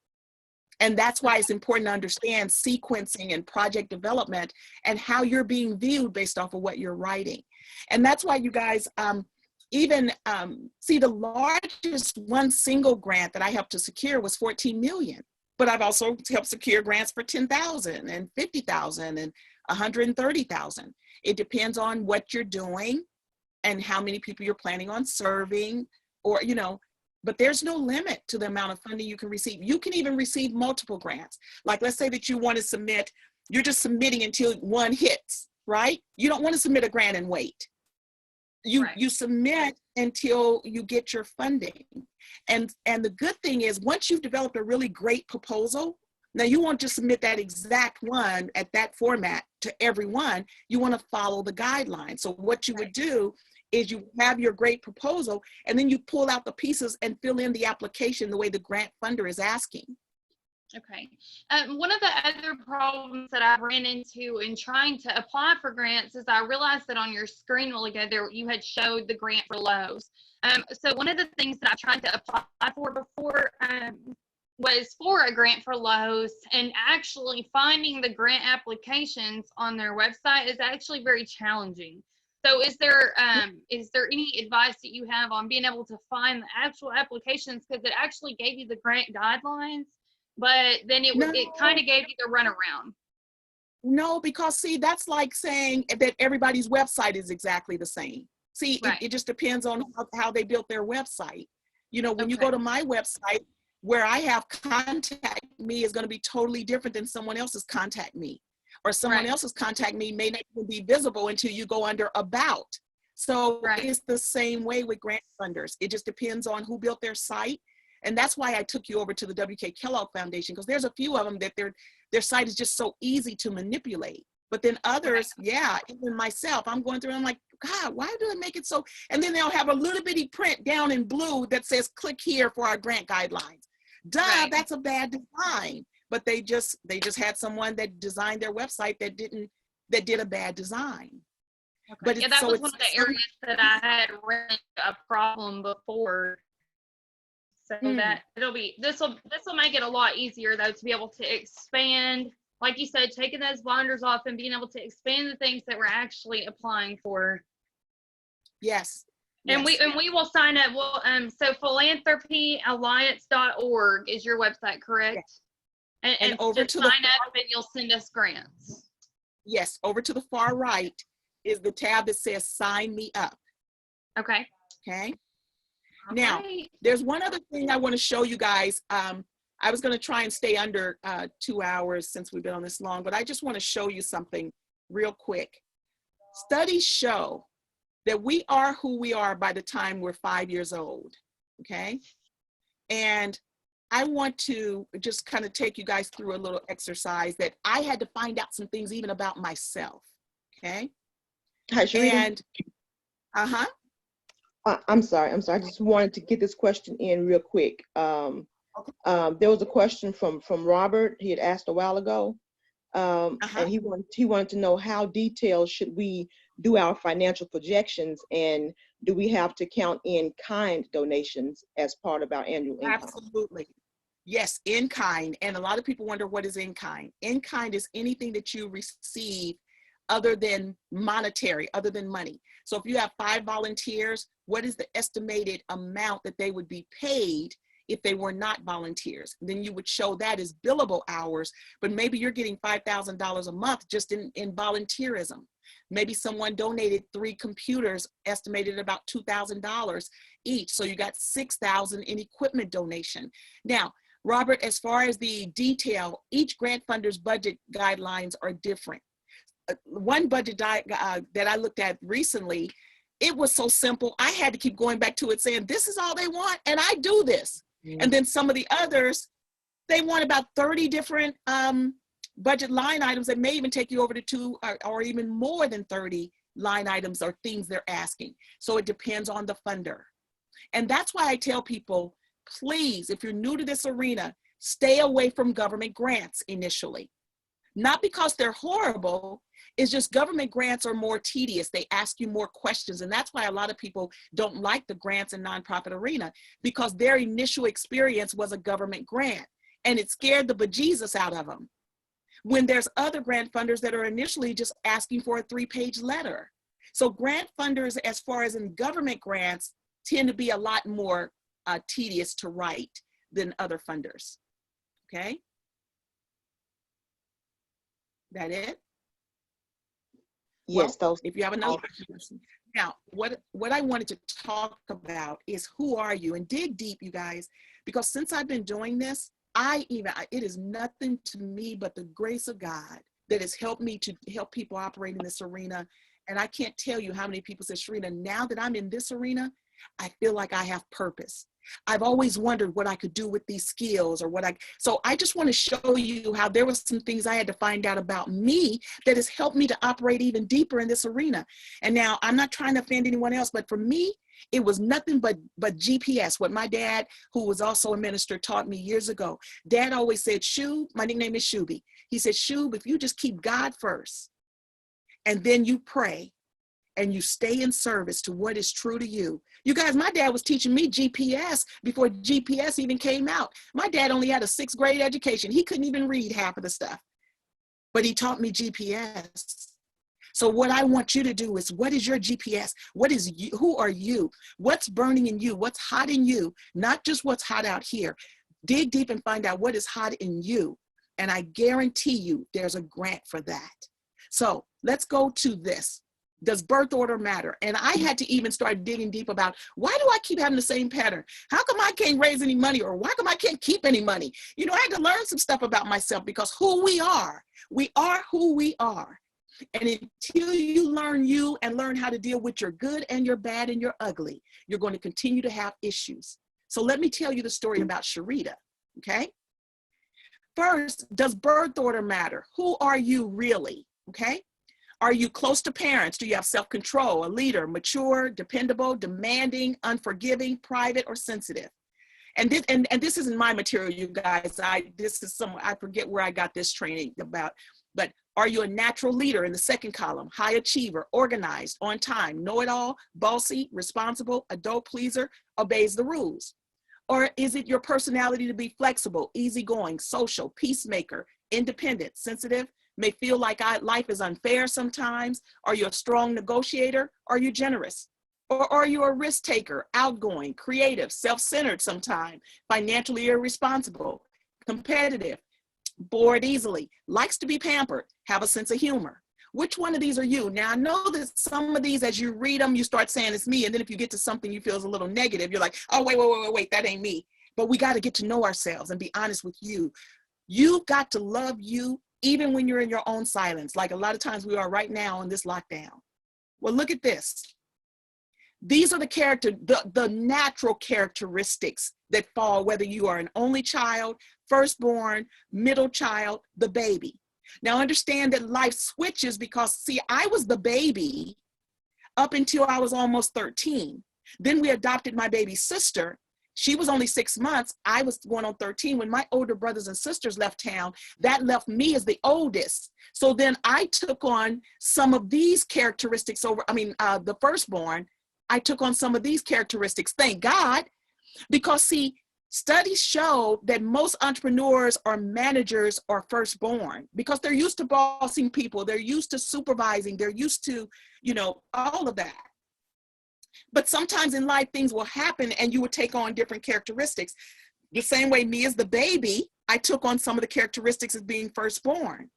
And that's why it's important to understand sequencing and project development and how you're being viewed based off of what you're writing. And that's why you guys see, the largest one single grant that I helped to secure was 14 million. But I've also helped secure grants for 10,000 and 50,000 and 130,000. It depends on what you're doing and how many people you're planning on serving, or, but there's no limit to the amount of funding you can receive. You can even receive multiple grants. Like, let's say that you want to submit, you're just submitting until one hits, right? You don't want to submit a grant and wait. You submit until you get your funding. And the good thing is, once you've developed a really great proposal, now you won't just submit that exact one at that format to everyone. You want to follow the guidelines. So what you would do is you have your great proposal, and then you pull out the pieces and fill in the application the way the grant funder is asking. Okay. One of the other problems that I ran into in trying to apply for grants is I realized that on your screen a while ago there you had showed the grant for Lowe's. So one of the things that I tried to apply for before was for a grant for Lowe's, and actually finding the grant applications on their website is actually very challenging. So is there any advice that you have on being able to find the actual applications? Because it actually gave you the grant guidelines, but then it kind of gave you the runaround. No, because see, that's like saying that everybody's website is exactly the same. See, it just depends on how they built their website. When you go to my website, where I have contact me is going to be totally different than someone else's contact me. Or someone else's contact me may not even be visible until you go under about. So it's the same way with grant funders. It just depends on who built their site. And that's why I took you over to the W.K. Kellogg Foundation, because there's a few of them that their site is just so easy to manipulate. But then others, yeah, even myself, I'm going through, I'm like, God, why do they make it so? And then they'll have a little bitty print down in blue that says, click here for our grant guidelines. Duh, Right. that's a bad design. But they just had someone that designed their website that did a bad design. But Yeah, that was one of the areas that I had ran into a problem before. So that this will make it a lot easier though to be able to expand, like you said, taking those blinders off and being able to expand the things that we're actually applying for. Yes. And we will sign up. Well, so philanthropyalliance.org is your website, correct? Yes. And over just to sign up and you'll send us grants. Yes, over to the far right is the tab that says sign me up. Okay. Okay. All Now, right. there's one other thing I want to show you guys. I was going to try and stay under 2 hours since we've been on this long, but I just want to show you something real quick. Studies show that we are who we are by the time we're 5 years old. Okay. And I want to just kind of take you guys through a little exercise that I had to find out some things even about myself. Okay. Hi, Sherita. And, I'm sorry. I just wanted to get this question in real quick. There was a question from Robert. He had asked a while ago, and he wanted to know how detailed should we do our financial projections, and do we have to count in kind donations as part of our annual income? Absolutely. Yes, in kind. And a lot of people wonder, what is in kind? In kind is anything that you receive other than monetary, other than money. So if you have 5 volunteers, what is the estimated amount that they would be paid if they were not volunteers? Then you would show that as billable hours, but maybe you're getting $5,000 a month just in volunteerism. Maybe someone donated 3 computers, estimated about $2,000 each. So you got $6,000 in equipment donation. Now, Robert, as far as the detail, each grant funder's budget guidelines are different. One budget that I looked at recently, it was so simple. I had to keep going back to it saying, this is all they want, and I do this. And then some of the others, they want about 30 different budget line items that may even take you over to 2 or even more than 30 line items or things they're asking. So it depends on the funder. And that's why I tell people, please, if you're new to this arena, stay away from government grants initially. Not because they're horrible, it's just government grants are more tedious. They ask you more questions. And that's why a lot of people don't like the grants and nonprofit arena, because their initial experience was a government grant and it scared the bejesus out of them. When there's other grant funders that are initially just asking for a 3-page letter. So grant funders, as far as in government grants, tend to be a lot more tedious to write than other funders. Okay. That it? Yes, well, if you have another question. Now, what I wanted to talk about is, who are you? And dig deep, you guys, because since I've been doing this, it is nothing to me but the grace of God that has helped me to help people operate in this arena. And I can't tell you how many people say, Sherita, now that I'm in this arena, I feel like I have purpose. I've always wondered what I could do with these skills, or so I just want to show you how there were some things I had to find out about me that has helped me to operate even deeper in this arena. And now I'm not trying to offend anyone else, but for me, it was nothing but GPS, what my dad, who was also a minister, taught me years ago. Dad always said, Shub, my nickname is Shuby. He said, Shub, if you just keep God first, and then you pray, and you stay in service to what is true to you. You guys, my dad was teaching me GPS before GPS even came out. My dad only had a 6th grade education. He couldn't even read half of the stuff, but he taught me GPS. So what I want you to do is, what is your GPS? What is you? Who are you? What's burning in you? What's hot in you? Not just what's hot out here. Dig deep and find out what is hot in you. And I guarantee you there's a grant for that. So let's go to this. Does birth order matter? And I had to even start digging deep about, why do I keep having the same pattern? How come I can't raise any money? Or why come I can't keep any money? You know, I had to learn some stuff about myself, because who we are who we are. And until you learn you and learn how to deal with your good and your bad and your ugly, you're going to continue to have issues. So let me tell you the story about Sherita, okay? First, does birth order matter? Who are you really, okay? Are you close to parents? Do you have self-control, a leader, mature, dependable, demanding, unforgiving, private, or sensitive? And this isn't my material, you guys. I forget where I got this training about, but are you a natural leader in the second column, high achiever, organized, on time, know-it-all, bossy, responsible, adult pleaser, obeys the rules? Or is it your personality to be flexible, easygoing, social, peacemaker, independent, sensitive, may feel like life is unfair sometimes? Are you a strong negotiator? Are you generous? Or are you a risk taker, outgoing, creative, self-centered sometimes, financially irresponsible, competitive, bored easily, likes to be pampered, have a sense of humor? Which one of these are you? Now, I know that some of these, as you read them, you start saying it's me. And then if you get to something you feel is a little negative, you're like, oh, wait, that ain't me. But we got to get to know ourselves and be honest with you. You've got to love you even when you're in your own silence, like a lot of times we are right now in this lockdown. Well, look at this. These are the natural characteristics that fall, whether you are an only child, firstborn, middle child, the baby. Now understand that life switches because, see, I was the baby up until I was almost 13. Then we adopted my baby sister. She was only 6 months. I was going on 13. When my older brothers and sisters left town, that left me as the oldest. So then I took on some of these characteristics the firstborn, I took on some of these characteristics, thank God, because see, studies show that most entrepreneurs or managers are firstborn because they're used to bossing people, they're used to supervising, they're used to, all of that. But sometimes in life, things will happen and you will take on different characteristics. The same way me as the baby, I took on some of the characteristics of being firstborn.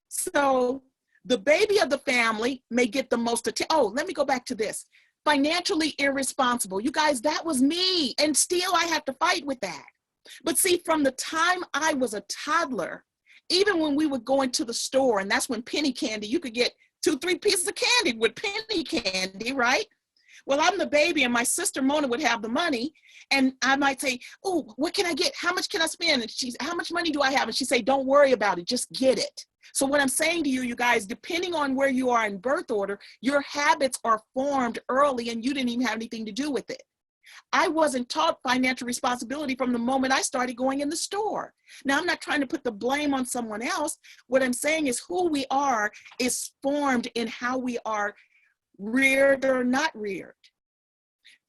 So the baby of the family may get the most attention. Oh, let me go back to this. Financially irresponsible. You guys, that was me. And still I have to fight with that. But see, from the time I was a toddler, even when we would go into the store, and that's when penny candy, you could get 2-3 pieces of candy with penny candy, right? Well, I'm the baby and my sister Mona would have the money and I might say, oh, what can I get? How much can I spend? And she's, how much money do I have? And she'd say, don't worry about it, just get it. So what I'm saying to you, you guys, depending on where you are in birth order, your habits are formed early and you didn't even have anything to do with it. I wasn't taught financial responsibility from the moment I started going in the store. Now, I'm not trying to put the blame on someone else. What I'm saying is who we are is formed in how we are reared or not reared.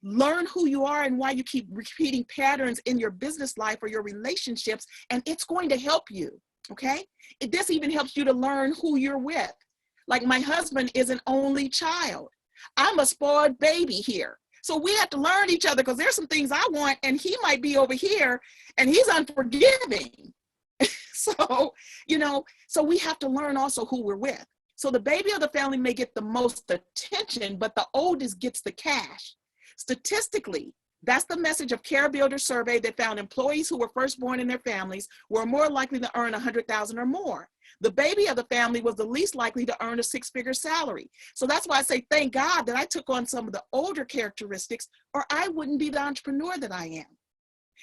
Learn who you are and why you keep repeating patterns in your business life or your relationships, and it's going to help you, okay? This even helps you to learn who you're with. Like my husband is an only child. I'm a spoiled baby here. So we have to learn each other because there's some things I want and he might be over here and he's unforgiving. So, so we have to learn also who we're with. So the baby of the family may get the most attention, but the oldest gets the cash. Statistically, that's the message of Care Builder survey that found employees who were first born in their families were more likely to earn $100,000 or more. The baby of the family was the least likely to earn a six-figure salary. So that's why I say, thank God that I took on some of the older characteristics or I wouldn't be the entrepreneur that I am.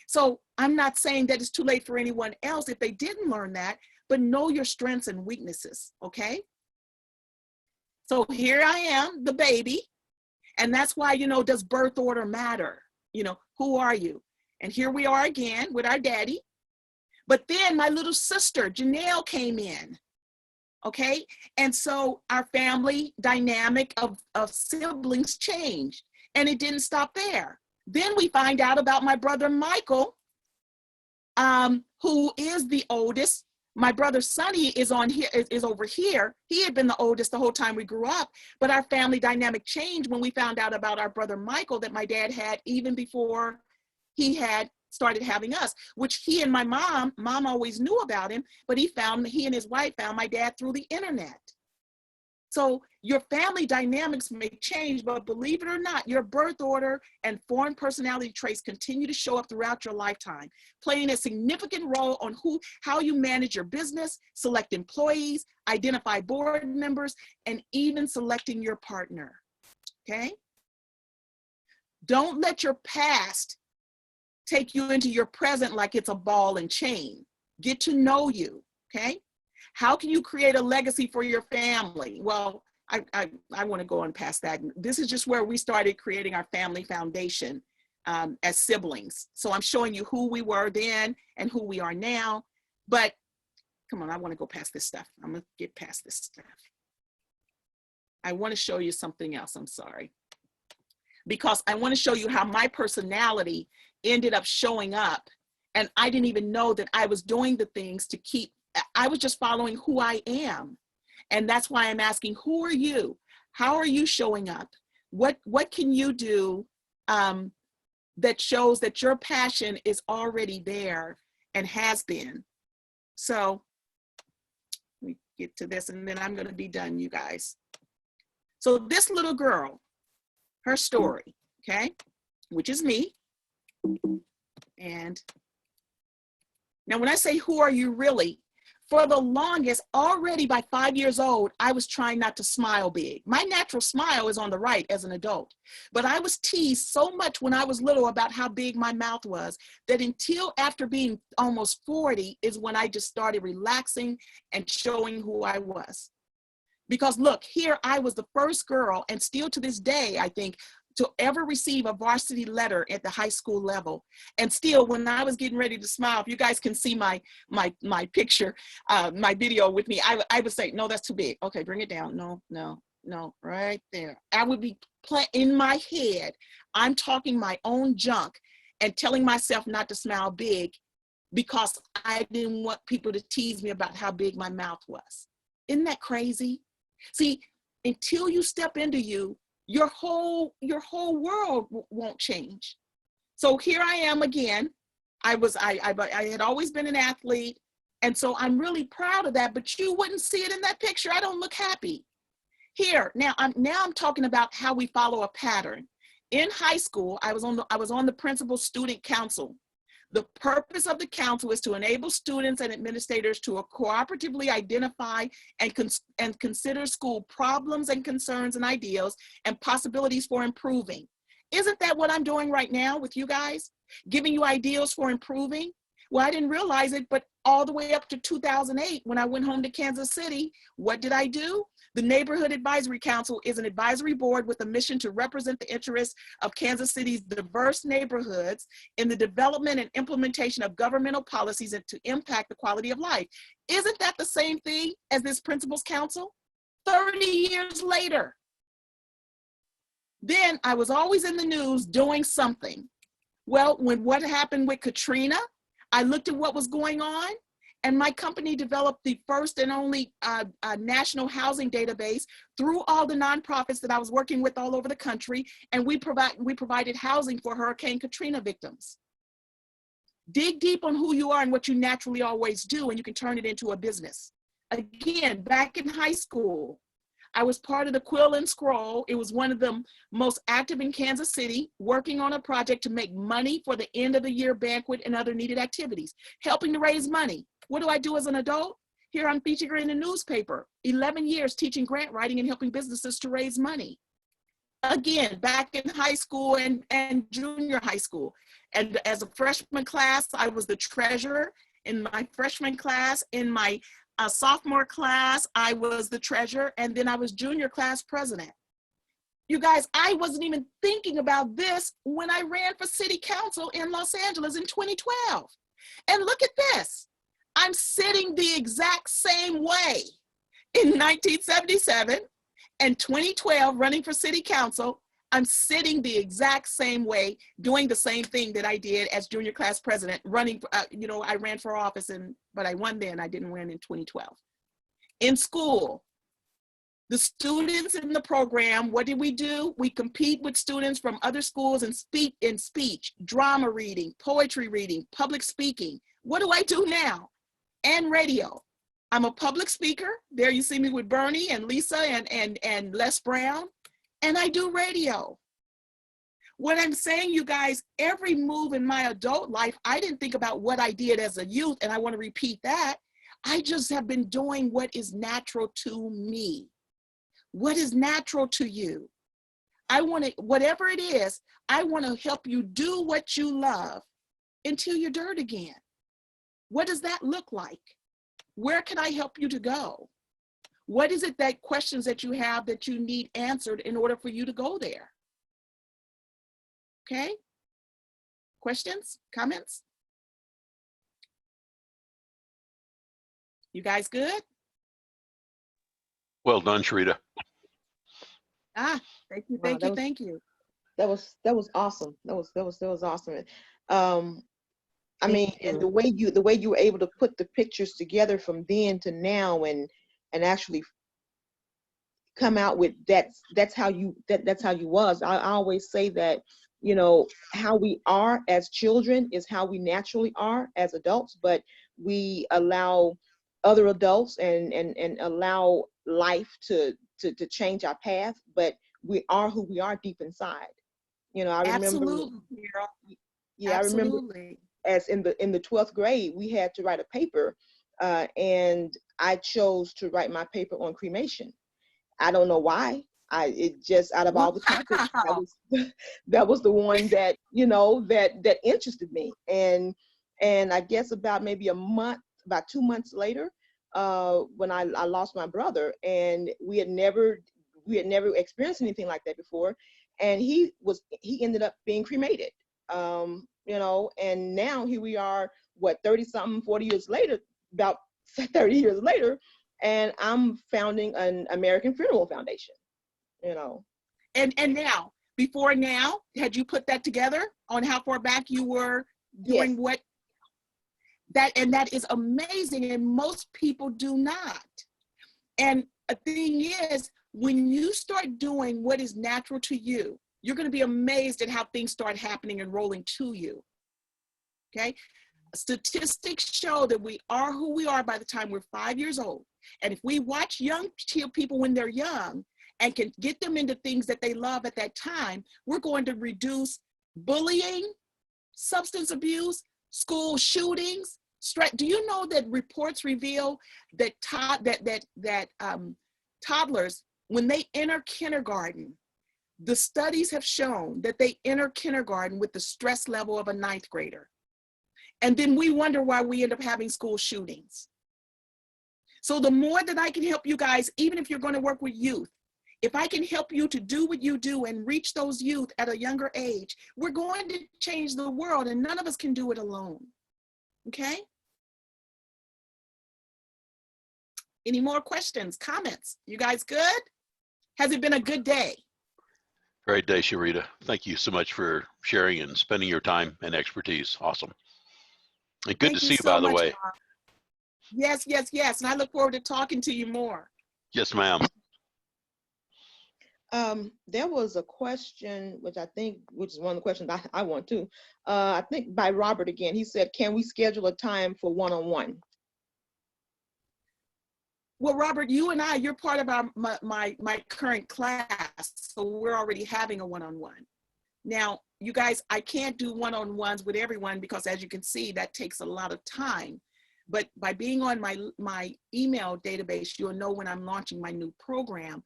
So I'm not saying that it's too late for anyone else if they didn't learn that, but know your strengths and weaknesses, okay? So here I am, the baby, and that's why, does birth order matter? Who are you? And here we are again with our daddy. But then my little sister, Janelle, came in, okay? And so our family dynamic of siblings changed, and it didn't stop there. Then we find out about my brother, Michael, who is the oldest. My brother Sonny is over here. He had been the oldest the whole time we grew up, but our family dynamic changed when we found out about our brother Michael that my dad had even before he had started having us, which he and my mom always knew about him, but he and his wife found my dad through the internet. So your family dynamics may change, but believe it or not, your birth order and foreign personality traits continue to show up throughout your lifetime, playing a significant role on how you manage your business, select employees, identify board members, and even selecting your partner, okay? Don't let your past take you into your present like it's a ball and chain. Get to know you, okay? How can you create a legacy for your family? Well, I want to go on past that. This is just where we started creating our family foundation as siblings. So I'm showing you who we were then and who we are now. But come on, I want to go past this stuff. I'm going to get past this stuff. I want to show you something else. I'm sorry. Because I want to show you how my personality ended up showing up. And I didn't even know that I was doing the things to keep, I was just following who I am. And that's why I'm asking, who are you? How are you showing up? What can you do that shows that your passion is already there and has been? So let me get to this and then I'm going to be done, you guys. So this little girl, her story, okay, which is me. And now when I say who are you really, for the longest, already by 5 years old, I was trying not to smile big. My natural smile is on the right as an adult, but I was teased so much when I was little about how big my mouth was that until after being almost 40 is when I just started relaxing and showing who I was. Because look, here I was the first girl, and still to this day, I think, to ever receive a varsity letter at the high school level. And still, when I was getting ready to smile, if you guys can see my picture, my video with me, I would say, no, that's too big. Okay, bring it down. No, no, no, right there. I would be in my head, I'm talking my own junk and telling myself not to smile big because I didn't want people to tease me about how big my mouth was. Isn't that crazy? See, until you step into you, your whole world won't change. So here I am again. I had always been an athlete, and so I'm really proud of that. But you wouldn't see it in that picture. I don't look happy. Here now I'm talking about how we follow a pattern. In high school, I was on the principal student council. The purpose of the council is to enable students and administrators to cooperatively identify and consider school problems and concerns and ideals and possibilities for improving. Isn't that what I'm doing right now with you guys? Giving you ideas for improving? Well, I didn't realize it, but all the way up to 2008, when I went home to Kansas City, what did I do? The Neighborhood Advisory Council is an advisory board with a mission to represent the interests of Kansas City's diverse neighborhoods in the development and implementation of governmental policies and to impact the quality of life. Isn't that the same thing as this Principals Council? 30 years later. Then I was always in the news doing something. Well, when what happened with Katrina, I looked at what was going on, and my company developed the first and only national housing database through all the nonprofits that I was working with all over the country, and we provided housing for Hurricane Katrina victims. Dig deep on who you are and what you naturally always do, and you can turn it into a business. Again, back in high school, I was part of the Quill and Scroll. It was one of the most active in Kansas City, working on a project to make money for the end of the year banquet and other needed activities, helping to raise money. What do I do as an adult? Here I'm featured in a newspaper, 11 years teaching grant writing and helping businesses to raise money. Again, back in high school and junior high school. And as a freshman class, I was the treasurer. In my freshman class, in my sophomore class, I was the treasurer, and then I was junior class president. You guys, I wasn't even thinking about this when I ran for city council in Los Angeles in 2012. And look at this. I'm sitting the exact same way in 1977 and 2012 running for city council. I'm sitting the exact same way, doing the same thing that I did as junior class president, running, I ran for office, but I won then, I didn't win in 2012. In school, the students in the program, what did we do? We compete with students from other schools and speak in speech, drama reading, poetry reading, public speaking. What do I do now? And radio. I'm a public speaker. There you see me with Bernie and Lisa and Les Brown. And I do radio. What I'm saying, you guys, every move in my adult life, I didn't think about what I did as a youth, and I want to repeat that. I just have been doing what is natural to me. What is natural to you? I want to, whatever it is, I want to help you do what you love until you're dirt again? What does that look like? Where can I help you to go? What is it that questions that you have that you need answered in order for you to go there? Okay? Questions, comments? You guys good? Well done, Sherita. Ah, thank you, Wow, thank that you, was- thank you. That was awesome. That was awesome. I Thank mean, you. and the way you were able to put the pictures together from then to now and actually come out with that's how you was. I always say that, you know, how we are as children is how we naturally are as adults, but we allow other adults and allow life to change our path, but we are who we are deep inside. You know, I remember, Absolutely, Carol. yeah, I remember Absolutely. as in the 12th grade, we had to write a paper, and I chose to write my paper on cremation. I don't know why. It just, out of all the topics, that was the one that, you know, that interested me. And I guess about maybe about 2 months later, when I lost my brother, and we had never experienced anything like that before, and he ended up being cremated. You know, and now here we are, what, 30 something, 40 years later, about 30 years later, and I'm founding an American Funeral Foundation, you know. And now, before now, had you put that together on how far back you were doing Yes. what? That is amazing, and most people do not. And a thing is, when you start doing what is natural to you, you're going to be amazed at how things start happening and rolling to you. Okay? Statistics show that we are who we are by the time we're 5 years old. And if we watch young people when they're young and can get them into things that they love at that time, we're going to reduce bullying, substance abuse, school shootings. Do you know that reports reveal that toddlers, when they enter kindergarten, the studies have shown that they enter kindergarten with the stress level of a 9th grader. And then we wonder why we end up having school shootings. So the more that I can help you guys, even if you're going to work with youth, if I can help you to do what you do and reach those youth at a younger age, we're going to change the world, and none of us can do it alone. Okay? Any more questions, comments? You guys good? Has it been a good day? Great day, Sherita. Thank you so much for sharing and spending your time and expertise. Awesome. And good Thank to see you, so by the much, way. Bob. Yes, yes, yes. And I look forward to talking to you more. Yes, ma'am. There was a question, which is one of the questions I want to, I think by Robert again. He said, can we schedule a time for one-on-one? Well, Robert, you and you're part of my current class, so we're already having a one-on-one. Now, you guys, I can't do one-on-ones with everyone because, as you can see, that takes a lot of time. But by being on my email database, you'll know when I'm launching my new program.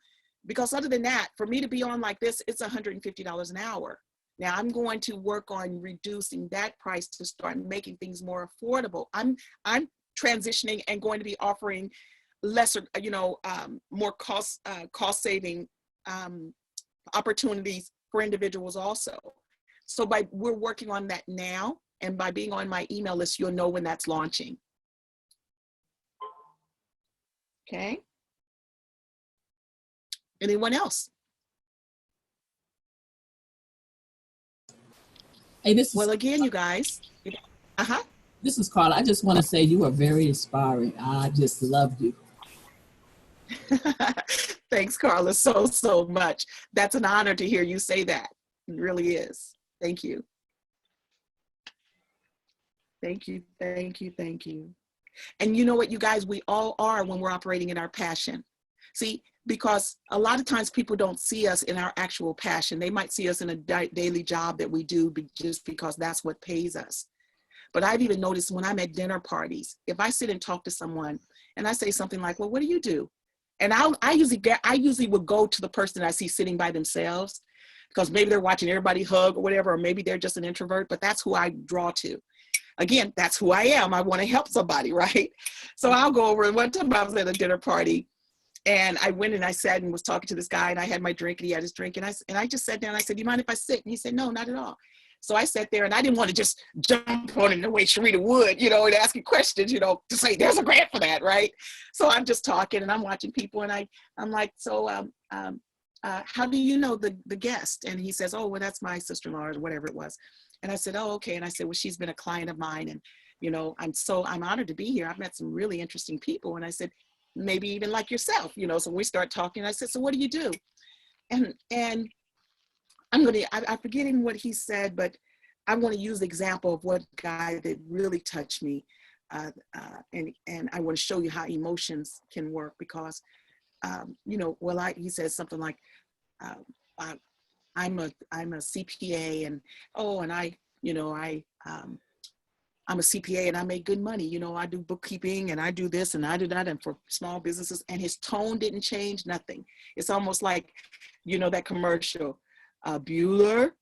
Because other than that, for me to be on like this, it's $150 an hour. Now, I'm going to work on reducing that price to start making things more affordable. I'm transitioning and going to be offering lesser, more cost-saving opportunities for individuals also. So we're working on that now, and by being on my email list, you'll know when that's launching. Okay. Anyone else? Hey, this is Well, again, you guys. this is Carla. I just want to say you are very inspiring. I just loved you. Thanks, Carla, so much. That's an honor to hear you say that. It really is. Thank you. Thank you, thank you, thank you. And you know what, you guys, we all are when we're operating in our passion. See, because a lot of times people don't see us in our actual passion. They might see us in a daily job that we do just because that's what pays us. But I've even noticed when I'm at dinner parties, if I sit and talk to someone and I say something like, well, what do you do? And I usually would go to the person I see sitting by themselves, because maybe they're watching everybody hug or whatever, or maybe they're just an introvert, but that's who I draw to. again, that's who I am. I want to help somebody, right? So I'll go over. And one time I was at a dinner party, and I went and I sat and was talking to this guy, and I had my drink and he had his drink, and I just sat down and I said, "Do you mind if I sit?" And he said, "No, not at all." So I sat there, and I didn't want to just jump on it the way Sherita would, and asking questions, to say there's a grant for that, right? So I'm just talking and I'm watching people, and I'm like, "So how do you know the guest?" And he says, "Oh, well, that's my sister-in-law," or whatever it was. And I said, "Oh, okay." And I said, "Well, she's been a client of mine, and I'm honored to be here. I've met some really interesting people." And I said, "Maybe even like yourself," So we start talking. I said, "So what do you do?" And I'm forgetting what he said, but I want to use the example of one guy that really touched me. And I want to show you how emotions can work because, he says something like, I'm a CPA and I'm a CPA and I make good money. I do bookkeeping and I do this and I do that and for small businesses. And his tone didn't change, nothing. It's almost like, that commercial, Bueller,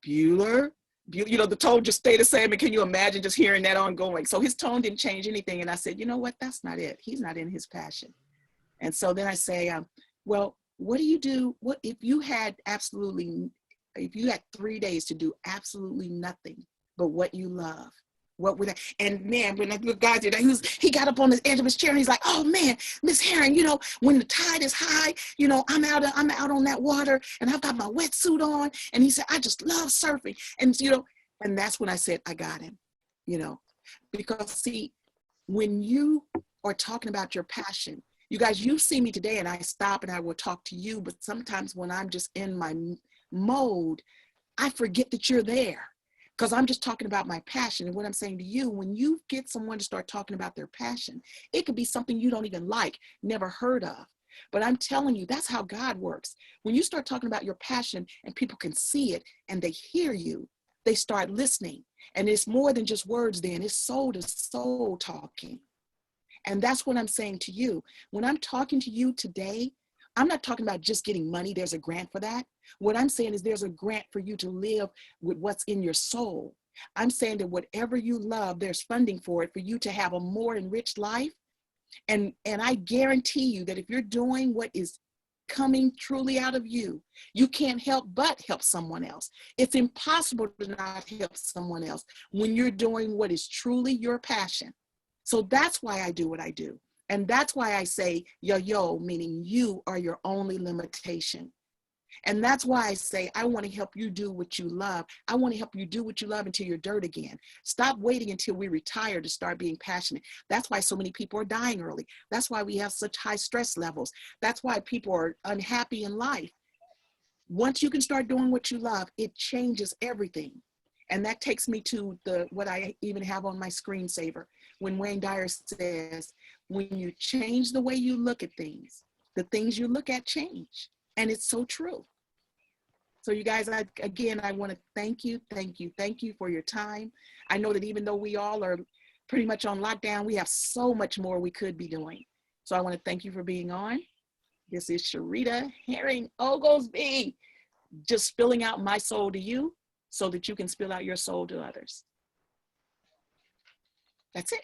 the tone just stayed the same. And can you imagine just hearing that ongoing? So his tone didn't change anything. And I said, you know what? That's not it. He's not in his passion. And so then I say, well, what do you do? What if you had 3 days to do absolutely nothing but what you love? What would that? And man, when the guy did that, he got up on the edge of his chair and he's like, "Oh man, Miss Herring, when the tide is high, I'm out on that water and I've got my wetsuit on." And he said, "I just love surfing." And and that's when I said, I got him, because see, when you are talking about your passion, you guys, you see me today and I stop and I will talk to you, but sometimes when I'm just in my mode, I forget that you're there. Because I'm just talking about my passion. And what I'm saying to you, when you get someone to start talking about their passion, it could be something you don't even like, never heard of. But I'm telling you, that's how God works. When you start talking about your passion and people can see it and they hear you, they start listening. And it's more than just words then, it's soul to soul talking. And that's what I'm saying to you. When I'm talking to you today, I'm not talking about just getting money. There's a grant for that. What I'm saying is there's a grant for you to live with what's in your soul. I'm saying that whatever you love, there's funding for it for you to have a more enriched life. And I guarantee you that if you're doing what is coming truly out of you, you can't help but help someone else. It's impossible to not help someone else when you're doing what is truly your passion. So that's why I do what I do. And that's why I say yo, meaning you are your only limitation. And that's why I say, I want to help you do what you love. I want to help you do what you love until you're dirt again. Stop waiting until we retire to start being passionate. That's why so many people are dying early. That's why we have such high stress levels. That's why people are unhappy in life. Once you can start doing what you love, it changes everything. And that takes me to what I even have on my screensaver. When Wayne Dyer says, when you change the way you look at things, the things you look at change. And it's so true. So you guys, I want to thank you for your time. I know that even though we all are pretty much on lockdown, we have so much more we could be doing. So I want to thank you for being on. This is Sherita Herring-Oglesby, just spilling out my soul to you so that you can spill out your soul to others. That's it.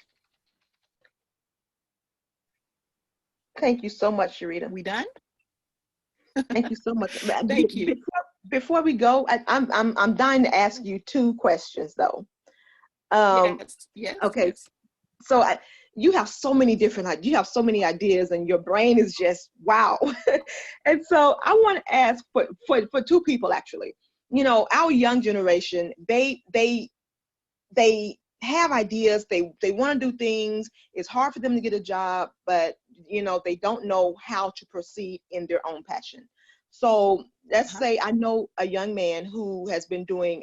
Thank you so much, Sherita. We done? Thank you so much. Thank you. Before we go, I'm dying to ask you 2 questions though. Yes. Okay. So you have so many ideas and your brain is just wow. And so I want to ask for 2 people actually. Our young generation, they have ideas, they want to do things. It's hard for them to get a job, but they don't know how to proceed in their own passion. So let's say I know a young man who has been doing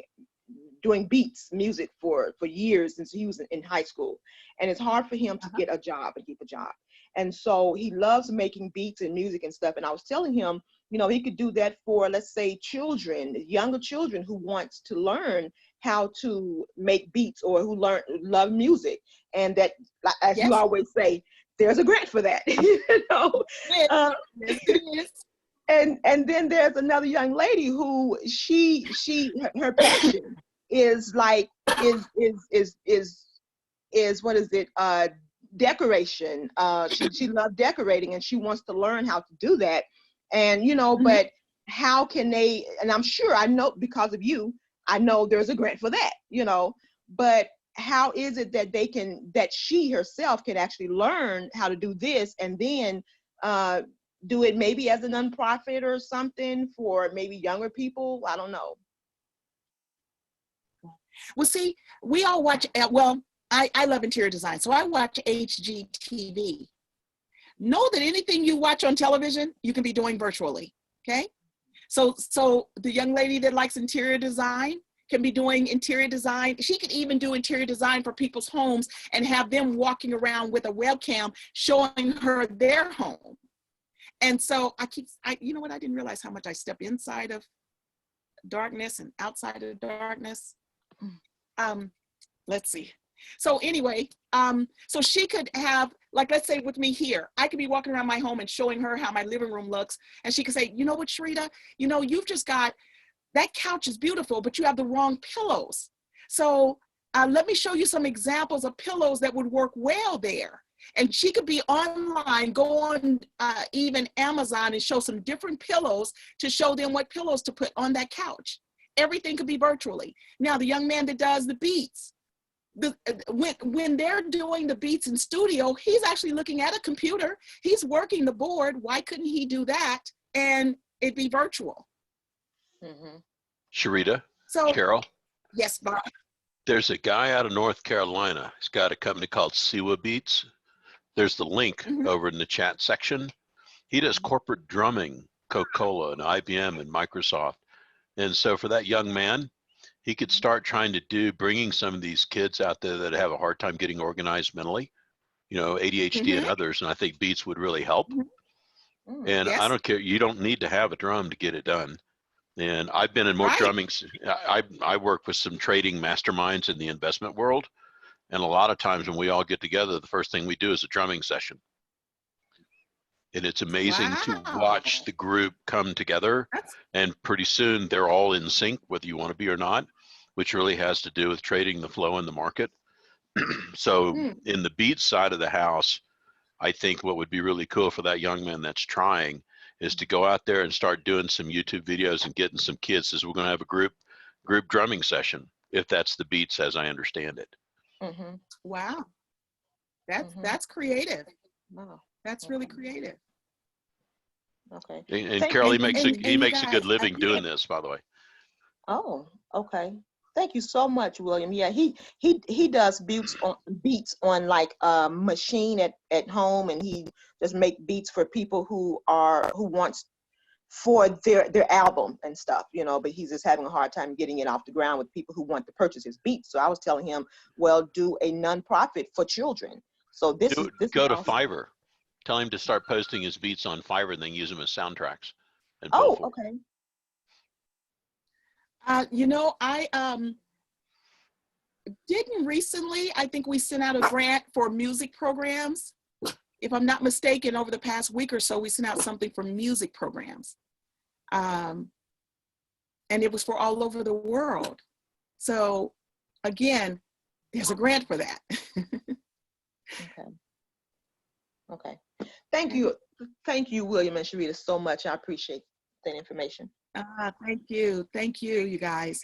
music for years since he was in high school, and it's hard for him to get a job and keep a job. And so he loves making beats and music and stuff. And I was telling him, he could do that for, let's say, younger children who wants to learn how to make beats or who love music. And that, as you always say, there's a grant for that. And then there's another young lady who her passion is is, what is it, decoration. She loved decorating and she wants to learn how to do that. And, you know, but how can they, and I'm sure, I know because of you, I know there's a grant for that, you know, but how is it that they can, that she herself can actually learn how to do this and then do it maybe as a nonprofit or something for maybe younger people? I don't know. Well, see, we all watch, well, I love interior design, so I watch HGTV. Know that anything you watch on television, you can be doing virtually, okay? So the young lady that likes interior design can be doing interior design. She could even do interior design for people's homes and have them walking around with a webcam showing her their home. And so you know what, I didn't realize how much I step inside of darkness and outside of darkness. Let's see. So anyway, so she could have, like, let's say with me here, I could be walking around my home and showing her how my living room looks. And she could say, you know what, Sherita, you know, you've just got, that couch is beautiful, but you have the wrong pillows. So let me show you some examples of pillows that would work well there. And she could be online, go on even Amazon and show some different pillows to show them what pillows to put on that couch. Everything could be virtually. Now, the young man that does the beats, when they're doing the beats in studio, he's actually looking at a computer. He's working the board. Why couldn't he do that and it'd be virtual? Sherita, So, Carol, yes, Bob. there's a guy out of North Carolina. He's got a company called Siwa Beats. There's the link over in the chat section. He does corporate drumming, Coca-Cola and IBM and Microsoft. And so for that young man, he could start trying to bringing some of these kids out there that have a hard time getting organized mentally, you know, ADHD and others. And I think Beats would really help. And Yes. I don't care. You don't need to have a drum to get it done. And I've been in more drumming. I work with some trading masterminds in the investment world. And a lot of times when we all get together, the first thing we do is a drumming session. And it's amazing to watch the group come together. And pretty soon they're all in sync, whether you want to be or not, which really has to do with trading the flow in the market. So in the beat side of the house, I think what would be really cool for that young man that's trying is to go out there and start doing some YouTube videos and getting some kids. We're going to have a group drumming session, if that's the beats as I understand it. Wow. That's creative. Wow. That's really creative. Okay. And Carol, he makes a good living doing yeah. this, by the way. Oh, okay. Thank you so much, William. Yeah, he does beats on like a machine at home, and he just make beats for people who wants for their album and stuff, you know, but he's just having a hard time getting it off the ground with people who want to purchase his beats. So I was telling him, well, do a nonprofit for children. So this Go to awesome. Fiverr. Tell him to start posting his beats on Fiverr and then use them as soundtracks. And oh, okay. You know, I didn't recently, I think we sent out a grant for music programs. If I'm not mistaken, over the past week or so, we sent out something for music programs. And it was for all over the world. So again, there's a grant for that. Okay. Thank you, William and Sherita, so much. I appreciate that information. Thank you, you guys.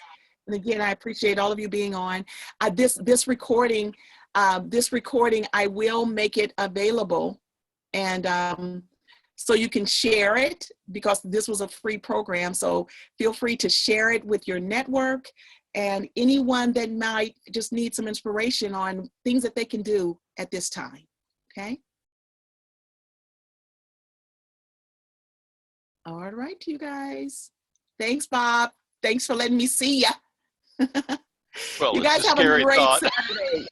And again, I appreciate all of you being on. This recording, I will make it available, and so you can share it, because this was a free program. So feel free to share it with your network and anyone that might just need some inspiration on things that they can do at this time. Okay. All right, you guys. Thanks, Bob. Thanks for letting me see ya. Well, you guys have a great Saturday.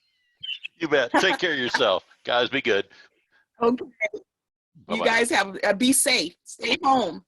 You bet. Take care of yourself. Guys, be good. Okay. Bye-bye. You guys be safe. Stay home.